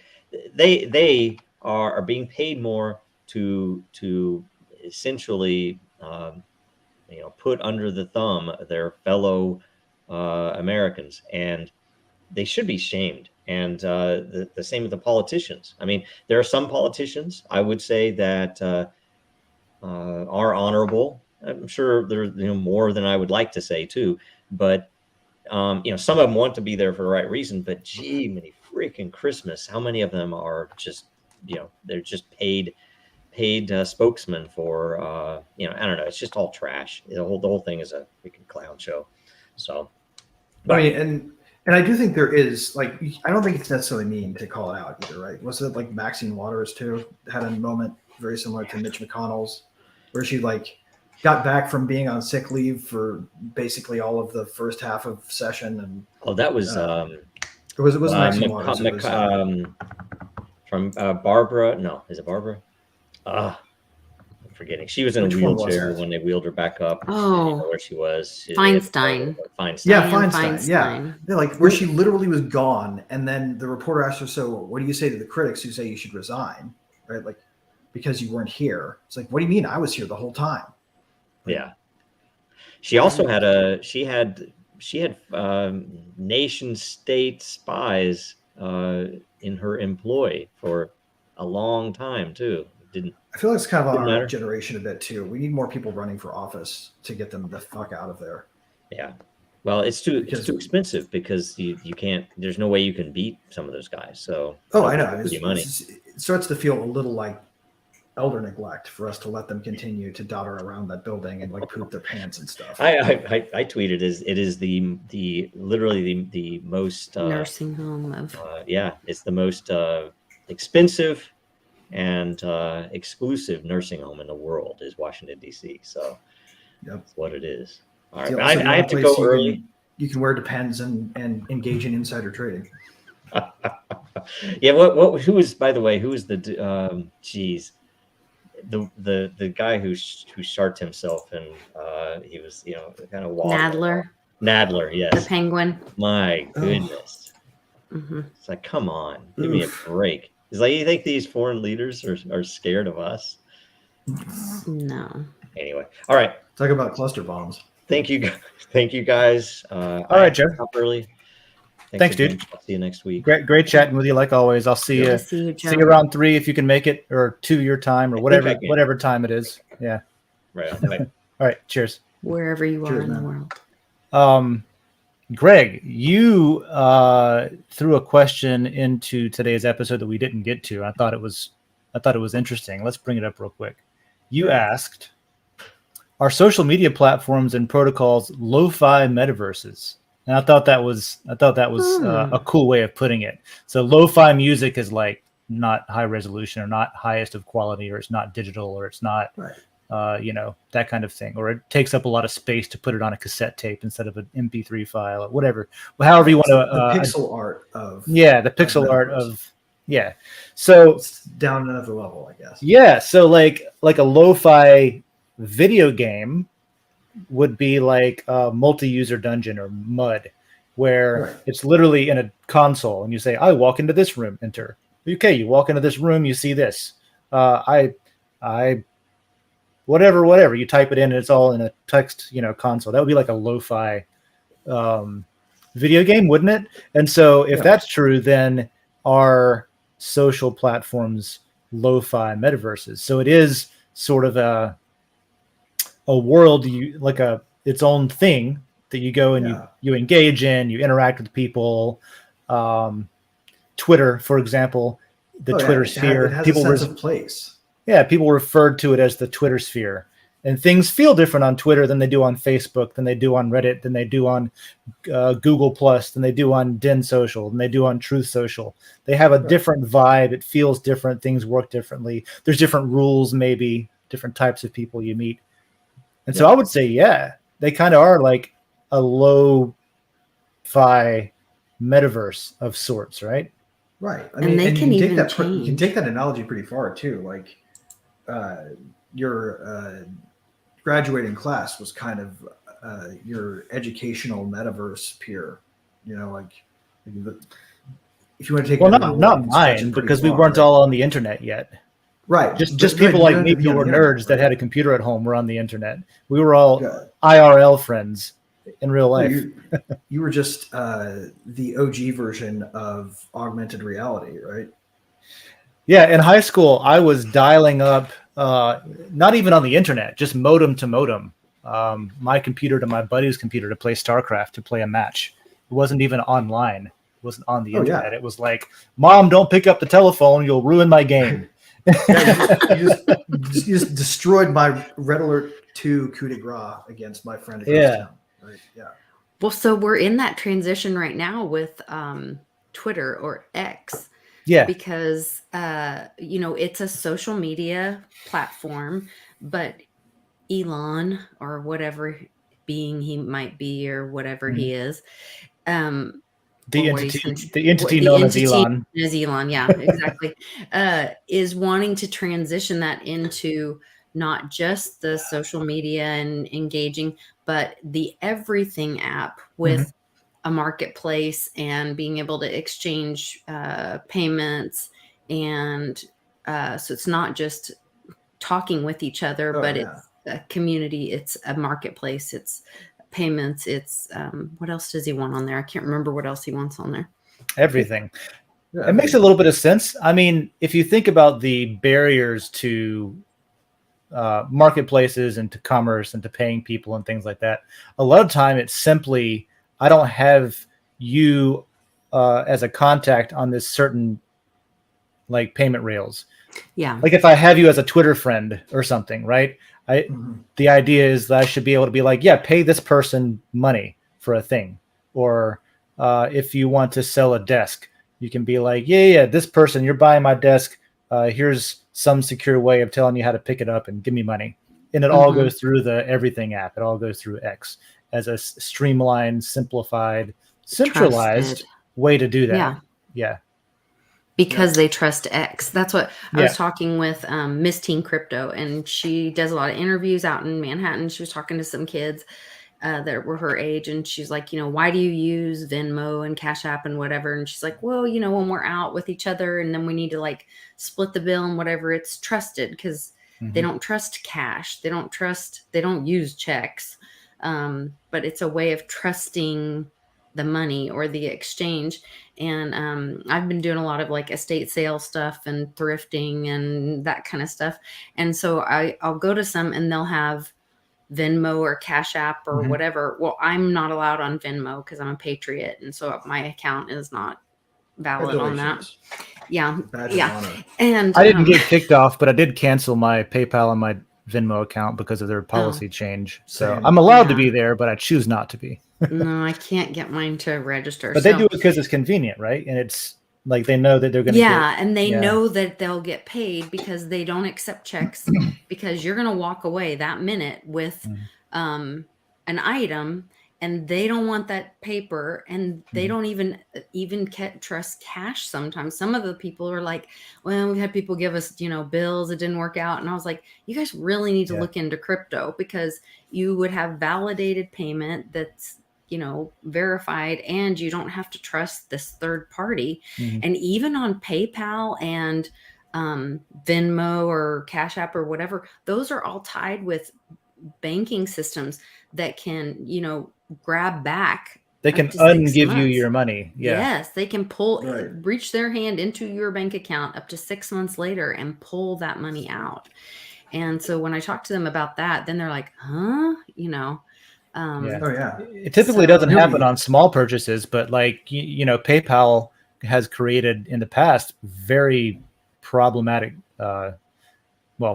they are being paid more to essentially put under the thumb their fellow Americans, and they should be shamed. And the same with the politicians. I mean, there are some politicians I would say that are honorable. I'm sure there's more than I would like to say too, but some of them want to be there for the right reason. But gee, many freaking Christmas, how many of them are just they're just paid spokesman for I don't know, it's just all trash. The whole thing is a freaking clown show. So I mean, and I do think there is, like, I don't think it's necessarily mean to call it out either, right? Was it like Maxine Waters too had a moment very similar to Mitch McConnell's, where she like got back from being on sick leave for basically all of the first half of session, and that was it was Maxine Waters. It was, from Barbara. No, is it Barbara? I'm forgetting. She was in a wheelchair when they wheeled her back up. Oh, where she was. Feinstein. Yeah, Feinstein. Yeah, like where she literally was gone, and then the reporter asked her, "So, what do you say to the critics who say you should resign?" Right, like, because you weren't here. It's like, what do you mean? I was here the whole time. Like, yeah. She also had she had nation state spies in her employ for a long time too. I feel like it's kind of on our generation a bit too. We need more people running for office to get them the fuck out of there. Yeah. Well, it's too expensive because you can't. There's no way you can beat some of those guys. So I know. It starts to feel a little like elder neglect for us to let them continue to dodder around that building and like poop their pants and stuff. I tweeted it is literally the most nursing home of it's the most expensive and exclusive nursing home in the world is Washington D.C. So that's what it is. All right, I have to go early. You can wear Depends and engage in insider trading. Yeah. Who was the the guy who sharked himself, and he was kind of Nadler, yes, the penguin. My goodness. It's like, come on, give me a break. It's like, you think these foreign leaders are scared of us? No. Anyway, all right, talk about cluster bombs. Thank you guys. All right, Joe. Up early. Thanks, dude. I'll see you next week. Great chatting with you, like always. I'll see you. See you around 3 if you can make it, or 2 your time, or whatever time it is. Yeah. Right. All right. Cheers. Wherever you are in the world. Greg, you threw a question into today's episode that we didn't get to. I thought it was interesting. Let's bring it up real quick. You asked, are social media platforms and protocols lo-fi metaverses? And I thought that was a cool way of putting it. So lo-fi music is like not high resolution, or not highest of quality, or it's not digital, or it's not, that kind of thing. Or it takes up a lot of space to put it on a cassette tape instead of an MP3 file, or whatever. Well, however you want to. The pixel art of. Yeah, the pixel art of. Yeah. So it's down another level, I guess. Yeah. So like a lo-fi video game would be like a multi-user dungeon or MUD, where Right. it's literally in a console, and you say, "I walk into this room, enter." Okay, you walk into this room, you see this. I whatever. You type it in, and it's all in a text, console. That would be like a lo-fi video game, wouldn't it? And so if that's true, then are social platforms lo-fi metaverses? So it is sort of a world, its own thing that you go and you engage in, you interact with people. Twitter, for example, the Twitter sphere. It has a sense of place. Yeah, people referred to it as the Twitter sphere. And things feel different on Twitter than they do on Facebook, than they do on Reddit, than they do on Google Plus, than they do on Den.Social, than they do on Truth Social. They have a different vibe. It feels different. Things work differently. There's different rules, maybe different types of people you meet. And so I would say, they kind of are like a lo-fi metaverse of sorts, right? Right. I And mean, they can you even can change. take that analogy pretty far too. Like your graduating class was kind of your educational metaverse peer. If you want to take not mine, because we weren't all on the internet yet. Right. Just people like me who were nerds that had a computer at home were on the internet. We were all IRL friends in real life. You were just the OG version of augmented reality, right? Yeah, in high school, I was dialing up, not even on the internet, just modem to modem, my computer to my buddy's computer to play StarCraft, to play a match. It wasn't even online. It wasn't on the internet. It was like, "Mom, don't pick up the telephone. You'll ruin my game." You just destroyed my Red Alert 2 coup de grace against my friend across town. Right? Yeah. Well, so we're in that transition right now with Twitter or X. Yeah. Because, it's a social media platform, but Elon, or whatever being he might be, or whatever he is, the entity known as Elon. Yeah, exactly. Is wanting to transition that into not just the social media and engaging, but the everything app with a marketplace and being able to exchange payments. And so it's not just talking with each other, but it's a community, it's a marketplace, it's payments, it's what else does he want on there? I can't remember what else he wants on there. Everything. It makes a little bit of sense. I mean, if you think about the barriers to marketplaces and to commerce and to paying people and things like that, a lot of time it's simply, I don't have you as a contact on this certain like payment rails. Yeah. Like if I have you as a Twitter friend or something, right? The idea is that I should be able to be like, pay this person money for a thing. Or if you want to sell a desk, you can be like, this person, you're buying my desk. Here's some secure way of telling you how to pick it up and give me money. And it all goes through the Everything app. It all goes through X as a streamlined, simplified, centralized way to do that. Yeah. Because they trust X. That's what I was talking with Miss Teen Crypto, and she does a lot of interviews out in Manhattan. She was talking to some kids that were her age, and she's like, why do you use Venmo and Cash App and whatever? And she's like, well, when we're out with each other and then we need to like split the bill and whatever, it's trusted because they don't trust cash. They don't use checks. But it's a way of trusting the money or the exchange. And I've been doing a lot of like estate sale stuff and thrifting and that kind of stuff. And so I'll go to some and they'll have Venmo or Cash App or whatever. Well, I'm not allowed on Venmo because I'm a patriot. And so my account is not valid on that. Yeah. And I didn't get kicked off, but I did cancel my PayPal and my Venmo account because of their policy change. So I'm allowed to be there, but I choose not to be. No, I can't get mine to register. But they do it because it's convenient, right? And it's like they know that they're going to and they know that they'll get paid because they don't accept checks because you're going to walk away that minute with an item and they don't want that paper and they don't even trust cash sometimes. Some of the people are like, well, we had people give us, bills, it didn't work out. And I was like, you guys really need to look into crypto because you would have validated payment that's verified, and you don't have to trust this third party. Mhm. And even on PayPal and Venmo or Cash App or whatever, those are all tied with banking systems that can, grab back. They up can to 6 ungive you months. your money. Yeah. Yes, they can Right. reach their hand into your bank account up to 6 months later and pull that money out. And so when I talk to them about that, then they're like, huh? Yeah. Oh yeah. It typically So- doesn't You'll happen be- on small purchases, but like, PayPal has created in the past very problematic,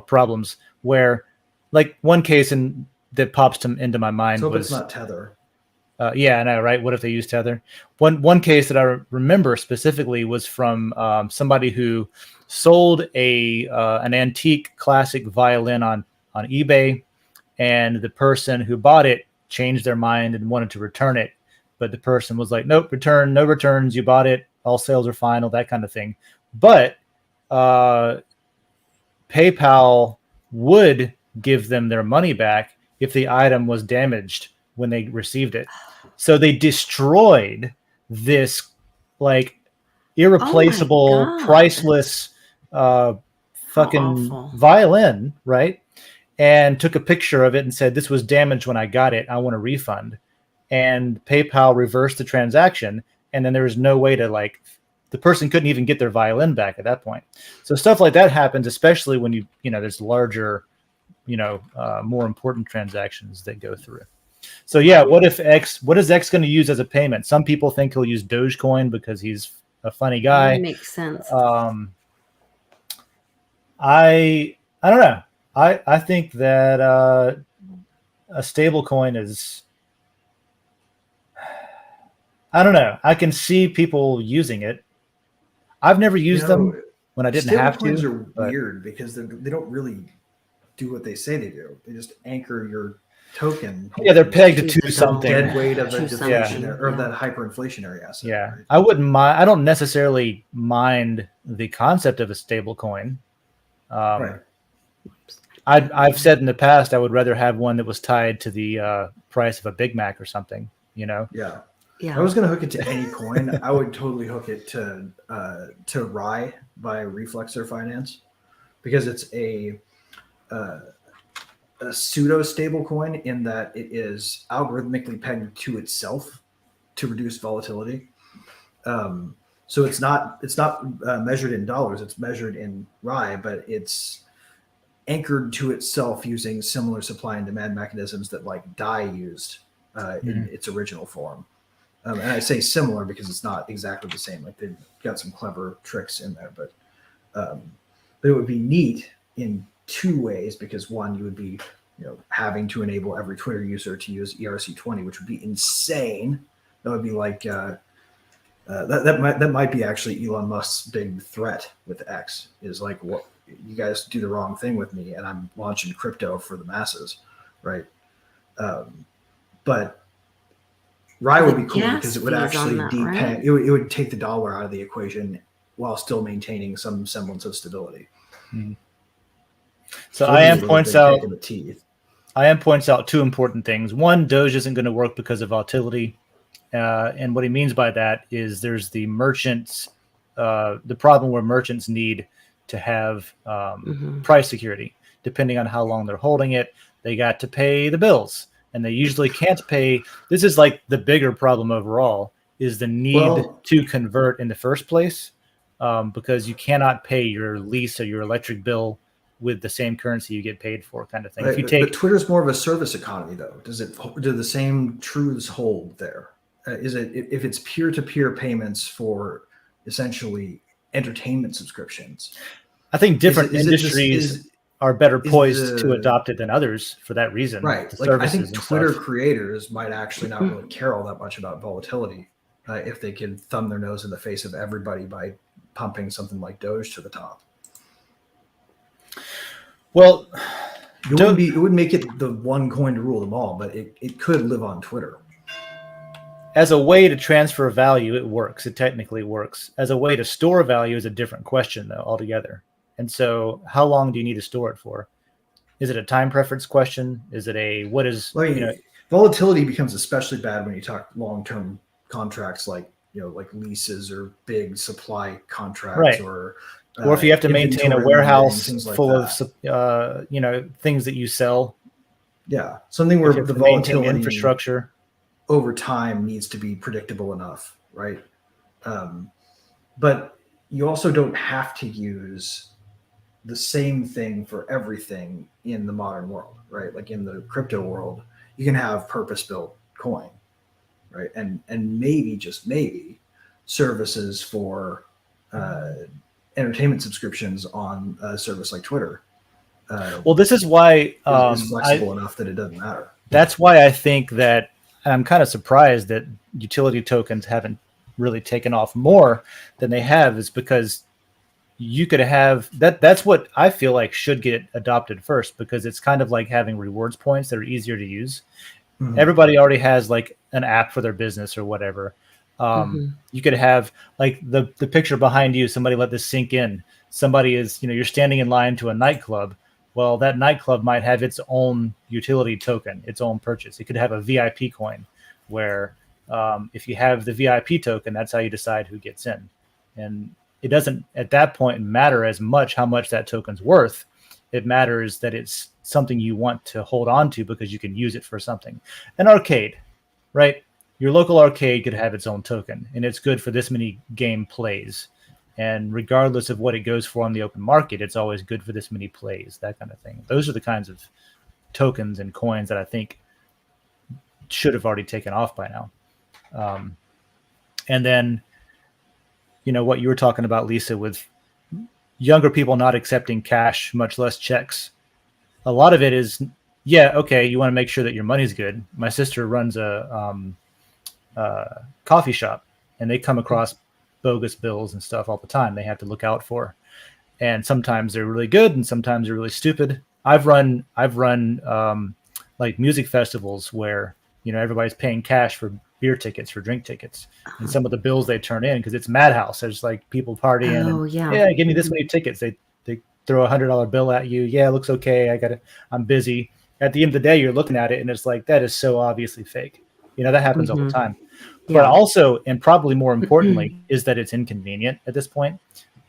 problems where, like, one case that pops into my mind So hope was, it's not Tether. yeah, I know, right? What if they use Tether? One case that I remember specifically was from somebody who sold an antique classic violin on eBay, and the person who bought it changed their mind and wanted to return it, but the person was like, "Nope, no returns. You bought it. All sales are final." That kind of thing. But PayPal would give them their money back if the item was damaged when they received it. So they destroyed this like irreplaceable, God. priceless fucking awful. violin, right? And took a picture of it and said, "This was damaged when I got it. I want a refund." And PayPal reversed the transaction, and then there was no way to the person couldn't even get their violin back at that point. So stuff like that happens, especially when there's larger, more important transactions that go through. So yeah, what is X going to use as a payment? Some people think he'll use Dogecoin because he's a funny guy. That makes sense. I don't know. I think that a stable coin is, I don't know. I can see people using it. I've never used them when I didn't have to. Stablecoins are but- weird because they don't really do what they say they do. They just anchor your token. Yeah, they're pegged to Choose the something. Dead weight of a Choose something, deflationary or yeah. that hyperinflationary asset. Yeah, right? I wouldn't mind. I don't necessarily mind the concept of a stable coin. Right. I've said in the past I would rather have one that was tied to the price of a Big Mac or something. Yeah. Yeah. I was going to hook it to any coin. I would totally hook it to Rye by Reflexer Finance because it's a pseudo stable coin in that it is algorithmically pegged to itself to reduce volatility. So it's not measured in dollars. It's measured in Rye, but it's anchored to itself using similar supply and demand mechanisms that like DAI used in its original form. And I say similar because it's not exactly the same. Like they've got some clever tricks in there, but it would be neat in two ways because one, you would be having to enable every Twitter user to use ERC20, which would be insane. That would be like that might be actually Elon Musk's big threat with X is like, what you guys do the wrong thing with me and I'm launching crypto for the masses, right? But Rye would be cool because it would actually depend. Right? It would take the dollar out of the equation while still maintaining some semblance of stability. Mm-hmm. So I am points out two important things. One, Doge isn't going to work because of volatility. And what he means by that is there's the merchants, the problem where merchants need to have price security. Depending on how long they're holding it, they got to pay the bills. And they usually can't pay. This is like the bigger problem overall is the need to convert in the first place because you cannot pay your lease or your electric bill with the same currency you get paid for, kind of thing. Right, but Twitter's more of a service economy, though. Do the same truths hold there? Is it if it's peer-to-peer payments for essentially entertainment subscriptions? I think different industries are better poised to adopt it than others for that reason. Right. Like I think Twitter creators might actually not really care all that much about volatility if they can thumb their nose in the face of everybody by pumping something like Doge to the top. Well, it wouldn't make it the one coin to rule them all, but it could live on Twitter. As a way to transfer value, it works. It technically works. As a way to store value is a different question, though, altogether. And so how long do you need to store it for? Is it a time preference question? Is it volatility becomes especially bad when you talk long-term contracts, like like leases or big supply contracts, Right. or if you have to maintain a inventory limiting, warehouse things like full that. of things that you sell. Yeah, something If where you have the to maintain volatility infrastructure over time needs to be predictable enough, right? But you also don't have to use the same thing for everything in the modern world, right? Like in the crypto world, you can have purpose-built coin, right? And maybe, just maybe, services for entertainment subscriptions on a service like Twitter. Well, this is why is flexible enough that it doesn't matter. That's why I think that I'm kind of surprised that utility tokens haven't really taken off more than they have, is because you could have that's what I feel like should get adopted first, because it's kind of like having rewards points that are easier to use. Mhm. Everybody already has like an app for their business or whatever. You could have like the picture behind you, somebody let this sink in. Somebody is, you're standing in line to a nightclub. Well, that nightclub might have its own utility token, its own purchase. It could have a VIP coin where if you have the VIP token, that's how you decide who gets in. And it doesn't at that point matter as much how much that token's worth. It matters that it's something you want to hold on to because you can use it for something. An arcade, right? Your local arcade could have its own token, and it's good for this many game plays. And regardless of what it goes for on the open market, it's always good for this many plays, that kind of thing. Those are the kinds of tokens and coins that I think should have already taken off by now. And then, what you were talking about, Lisa, with younger people not accepting cash, much less checks. A lot of it is, okay, you want to make sure that your money's good. My sister runs a coffee shop, and they come across bogus bills and stuff all the time they have to look out for. And sometimes they're really good and sometimes they're really stupid. I've run like music festivals where, everybody's paying cash for beer tickets, for drink tickets. And some of the bills they turn in, because it's madhouse. There's like people partying. Oh, and, yeah. Give me this many tickets. They throw $100 bill at you. Yeah, it looks okay. I'm busy. At the end of the day, you're looking at it and it's like, that is so obviously fake. That happens all the time. Yeah. But also, and probably more importantly, is that it's inconvenient at this point.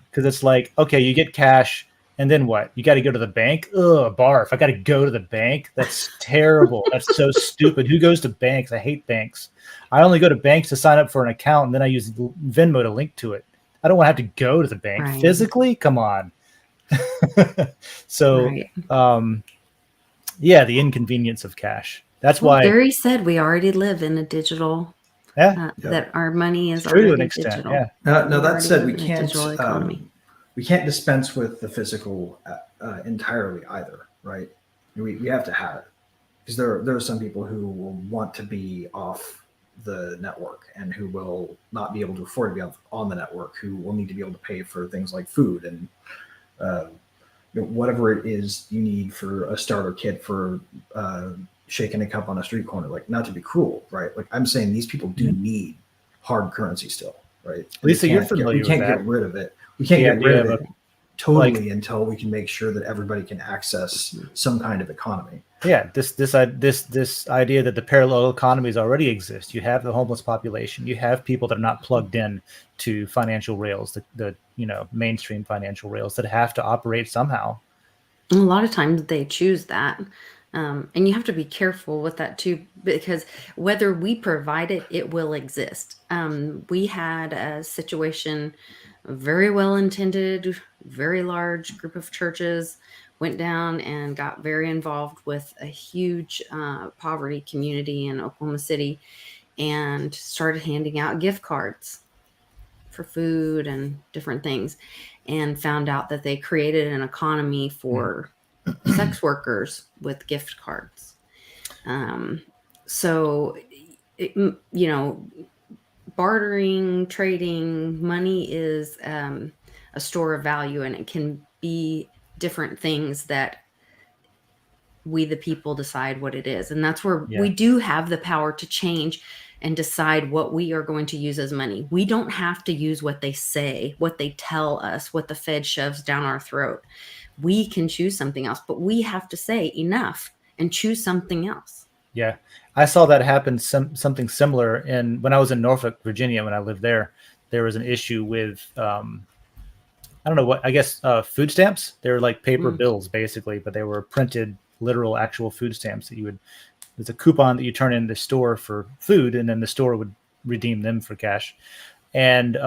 Because it's like, okay, you get cash, and then what? You got to go to the bank? Ugh, barf. I got to go to the bank? That's terrible. That's so stupid. Who goes to banks? I hate banks. I only go to banks to sign up for an account, and then I use Venmo to link to it. I don't want to have to go to the bank physically. Come on. So, the inconvenience of cash. That's why Gary said we already live in a digital. That our money is true already to an extent. digital. Yeah. No, that said, we can't dispense with the physical entirely either, right? We have to have it, because there are some people who will want to be off the network and who will not be able to afford to be on the network, who will need to be able to pay for things like food and whatever it is you need for a starter kit for shaking a cup on a street corner. Like, not to be cruel, right? Like, I'm saying these people do need hard currency still, right? Lisa, you're familiar with that. We can't get rid of it. We can't get rid of it totally until we can make sure that everybody can access some kind of economy. Yeah, this idea that the parallel economies already exist. You have the homeless population. You have people that are not plugged in to financial rails, the mainstream financial rails that have to operate somehow. And a lot of times they choose that. And you have to be careful with that too, because whether we provide it, it will exist. We had a situation, very well intended, very large group of churches went down and got very involved with a huge poverty community in Oklahoma City and started handing out gift cards for food and different things, and found out that they created an economy for sex workers with gift cards. So, bartering, trading, money is a store of value, and it can be different things that we, the people, decide what it is. And that's where we do have the power to change and decide what we are going to use as money. We don't have to use what they say, what they tell us, what the Fed shoves down our throat. We can choose something else, but we have to say enough and choose something else. Yeah. I saw that happen something similar when I was in Norfolk, Virginia. When I lived there was an issue with I don't know what, I guess food stamps. They were like paper bills basically, but they were printed literal actual food stamps that there's a coupon that you turn in the store for food, and then the store would redeem them for cash, and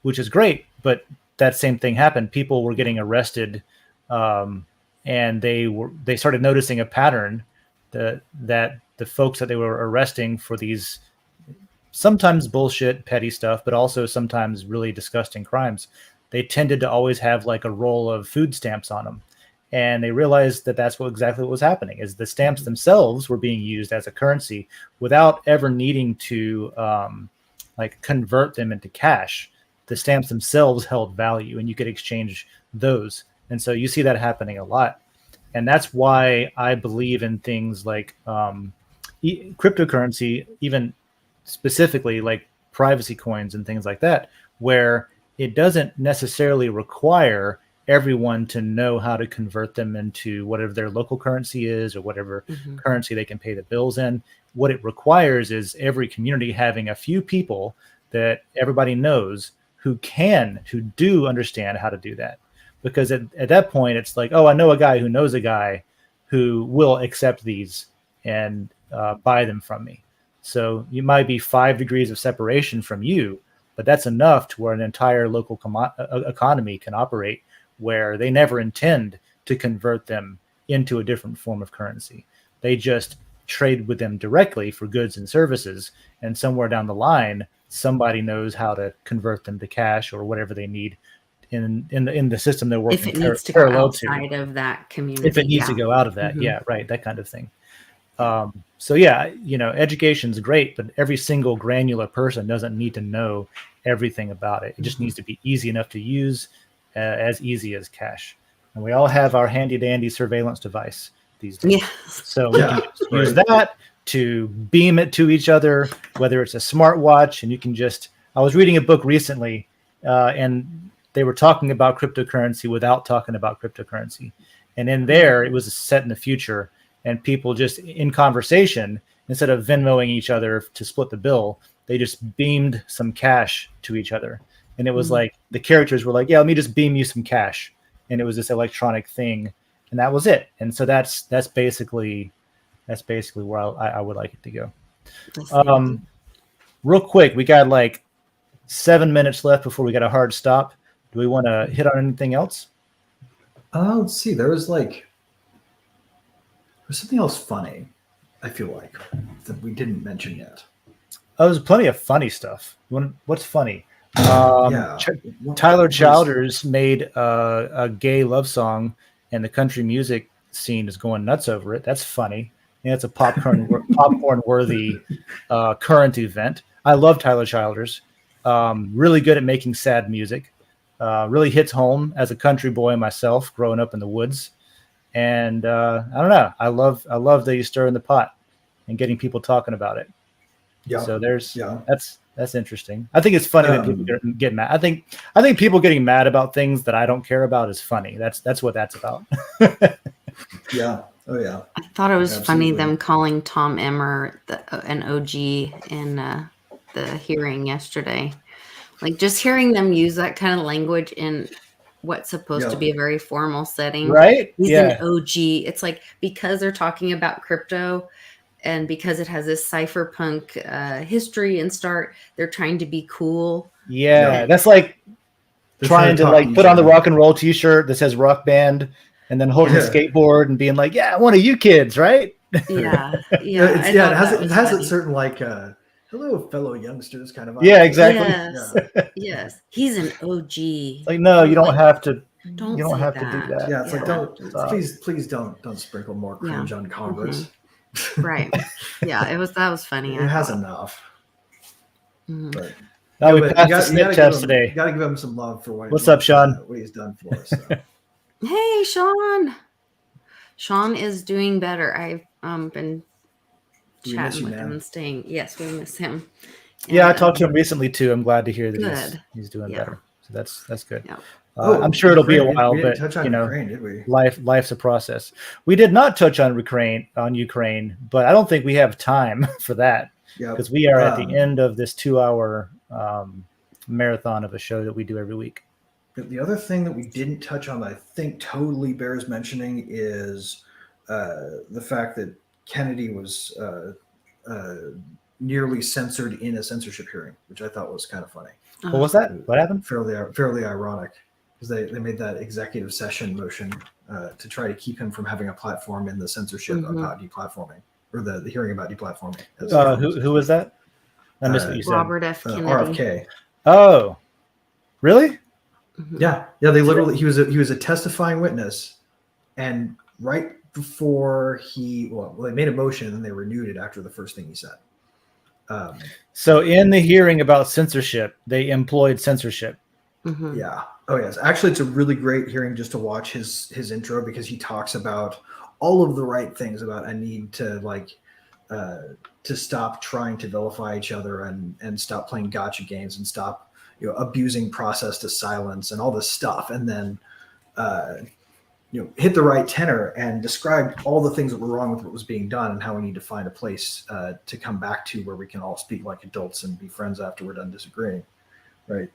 which is great. But that same thing happened. People were getting arrested, and they started noticing a pattern that the folks that they were arresting for these sometimes bullshit, petty stuff, but also sometimes really disgusting crimes, they tended to always have like a roll of food stamps on them. And they realized that that's exactly what was happening, is the stamps themselves were being used as a currency without ever needing to like convert them into cash. The stamps themselves held value, and you could exchange those. And so you see that happening a lot. And that's why I believe in things like cryptocurrency, even specifically like privacy coins and things like that, where it doesn't necessarily require everyone to know how to convert them into whatever their local currency is or whatever currency they can pay the bills in. What it requires is every community having a few people that everybody knows who do understand how to do that. Because at that point, it's like, oh, I know a guy who knows a guy who will accept these and buy them from me. So you might be 5 degrees of separation from you, but that's enough to where an entire local economy can operate, where they never intend to convert them into a different form of currency. They just trade with them directly for goods and services, and somewhere down the line, somebody knows how to convert them to cash or whatever they need in the system they're working. If it needs to go outside of that community, if it needs to go out of that, yeah, right, that kind of thing. So yeah, education is great, but every single granular person doesn't need to know everything about it. It just needs to be easy enough to use, as easy as cash. And we all have our handy dandy surveillance device these days. Yes. So we can just use that to beam it to each other, whether it's a smartwatch, and you can just, I was reading a book recently, and they were talking about cryptocurrency without talking about cryptocurrency. And in there, it was set in the future, and people just in conversation, instead of Venmoing each other to split the bill, they just beamed some cash to each other. And it was like, the characters were like, yeah, let me just beam you some cash. And it was this electronic thing, and that was it. And so that's basically where I would like it to go. Real quick, we got like 7 minutes left before we got a hard stop. Do we want to hit on anything else? Let's see. There's something else funny, I feel like, that we didn't mention yet. Oh, there's plenty of funny stuff. What's funny? Tyler Childers made a gay love song, and the country music scene is going nuts over it. That's funny. And it's a popcorn worthy current event. I love Tyler Childers. Really good at making sad music. Really hits home as a country boy myself, growing up in the woods. And I don't know. I love that you stir in the pot and getting people talking about it. Yeah. So that's interesting. I think it's funny that people get mad. I think people getting mad about things that I don't care about is funny. That's what that's about. Yeah. Oh yeah. I thought it was funny them calling Tom Emmer an OG in the hearing yesterday. Like, just hearing them use that kind of language in what's supposed to be a very formal setting. Right? He's an OG. It's like, because they're talking about crypto and because it has this cypherpunk history and start, they're trying to be cool. Yeah. That's like trying to like put on the rock and roll t-shirt that says rock band and then holding a skateboard and being like, yeah, one of you kids, right? Yeah. It has a certain like hello, fellow youngsters, kind of. Yeah, exactly. Yes. He's an OG. Like, no, you don't have to. Don't you don't have that. to do that. Yeah, it's like please don't sprinkle more cringe on Congress. Right. Yeah, that was funny. It has enough. But now we passed the snip test today. You gotta give him some love for what's up, Sean? What he's done for us. So. Hey, Sean. Sean is doing better. I've been chatting with him and staying. Yes, we miss him. And, I talked to him recently too. I'm glad to hear that he's doing better. So that's good. I'm sure it'll be a Ukraine. while, We didn't but touch on Ukraine, did we? life's a process. We did not touch on Ukraine, but I don't think we have time for that because we are at the end of this 2-hour marathon of a show that we do every week. The other thing that we didn't touch on that I think totally bears mentioning is the fact that Kennedy was nearly censored in a censorship hearing, which I thought was kind of funny. What was that? What happened? Fairly ironic, because they made that executive session motion to try to keep him from having a platform in the censorship about deplatforming, or the hearing about deplatforming. Who was that? I missed what you said. Robert F. Kennedy. RFK. Oh, really? Yeah. They literally he was a testifying witness, and right before they made a motion and then they renewed it after the first thing he said. So in the hearing about censorship, they employed censorship. Yeah. Oh yes. Actually, it's a really great hearing just to watch his intro, because he talks about all of the right things about a need to to stop trying to vilify each other and stop playing gotcha games and stop abusing process to silence and all this stuff, and then hit the right tenor and described all the things that were wrong with what was being done and how we need to find a place to come back to where we can all speak like adults and be friends after we're done disagreeing, right?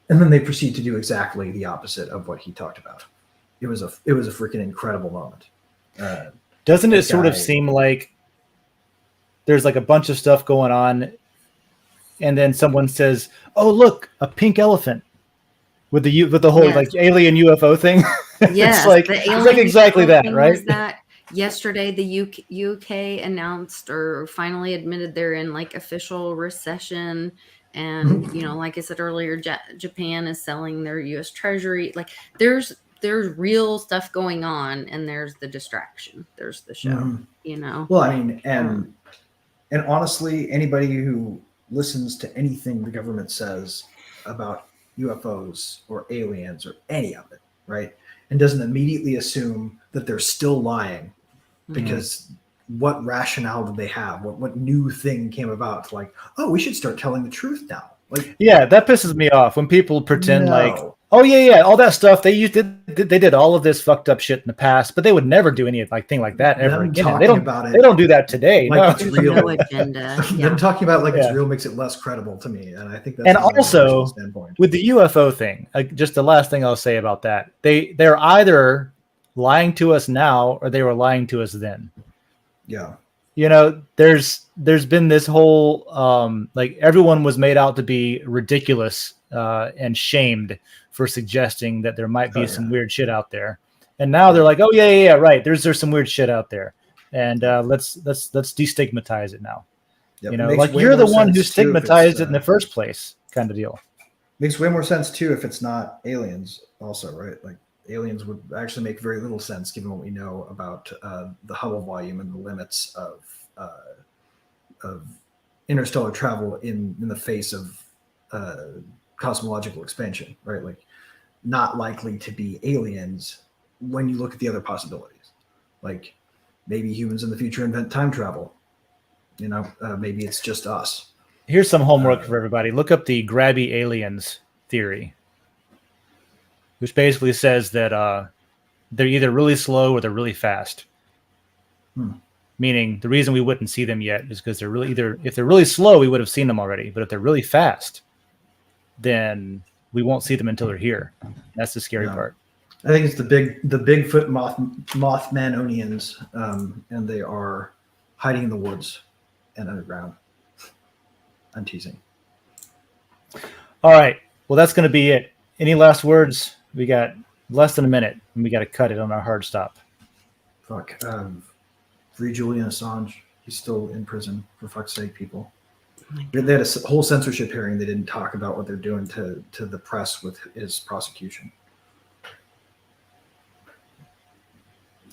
And then they proceed to do exactly the opposite of what he talked about. It was a freaking incredible moment. Doesn't it sort of seem like there's like a bunch of stuff going on, and then someone says, "Oh, look, a pink elephant," with the whole like alien UFO thing? Yes, it's like exactly that, right? Was that yesterday the UK announced or finally admitted they're in like official recession, and like I said earlier, Japan is selling their US Treasury. Like there's real stuff going on, and there's the distraction. There's the show. Well, I mean, and honestly, anybody who listens to anything the government says about UFOs or aliens or any of it, right, and doesn't immediately assume that they're still lying, because what rationale did they have? What new thing came about? Like, oh, we should start telling the truth now. Like, yeah, that pisses me off when people pretend like, oh yeah, all that stuff they did all of this fucked up shit in the past, but they would never do any thing like that ever again. They don't do that today. Like it's real. No agenda. Them talking about like it's real makes it less credible to me, and I think that's and also with the UFO thing. Just the last thing I'll say about that, they're either lying to us now or they were lying to us then. Yeah. There's been this whole like everyone was made out to be ridiculous and shamed for suggesting that there might be some weird shit out there, and now they're like, oh yeah, right. There's some weird shit out there, and let's destigmatize it now. Yep. Like you're the one who stigmatized it in the first place, kind of deal. Makes way more sense too if it's not aliens, also, right? Like aliens would actually make very little sense given what we know about the Hubble volume and the limits of interstellar travel in the face of cosmological expansion, right? Like not likely to be aliens when you look at the other possibilities. Like maybe humans in the future invent time travel. Maybe it's just us. Here's some homework for everybody. Look up the grabby aliens theory, which basically says that they're either really slow or they're really fast. Meaning the reason we wouldn't see them yet is because they're really if they're really slow, we would have seen them already. But if they're really fast, then we won't see them until they're here. That's the scary part. I think it's the Bigfoot Mothmanonians, and they are hiding in the woods and underground. I'm teasing. All right. Well, that's going to be it. Any last words? We got less than a minute, and we got to cut it on our hard stop. Fuck. Free Julian Assange. He's still in prison, for fuck's sake, people. They had a whole censorship hearing. They didn't talk about what they're doing to the press with his prosecution.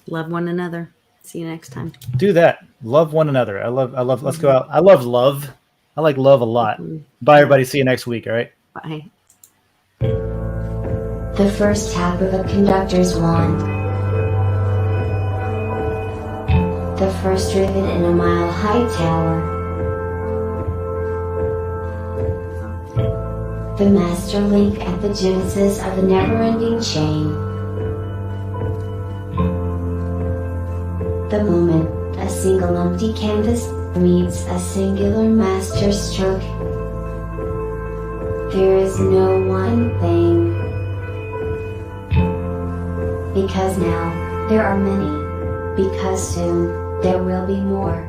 Love one another. See you next time. Do that. Love one another. I love. Let's go out. I love love. I like love a lot. Bye, everybody. See you next week. All right. Bye. The first tap of a conductor's wand. The first rivet in a mile-high tower. The master link at the genesis of the never-ending chain. The moment a single empty canvas meets a singular master stroke, there is no one thing. Because now, there are many. Because soon, there will be more.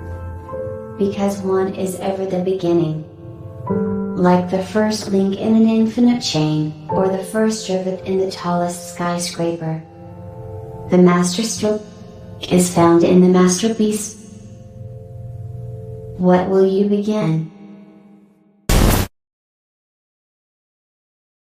Because one is ever the beginning. Like the first link in an infinite chain, or the first rivet in the tallest skyscraper. The master stroke is found in the masterpiece. What will you begin?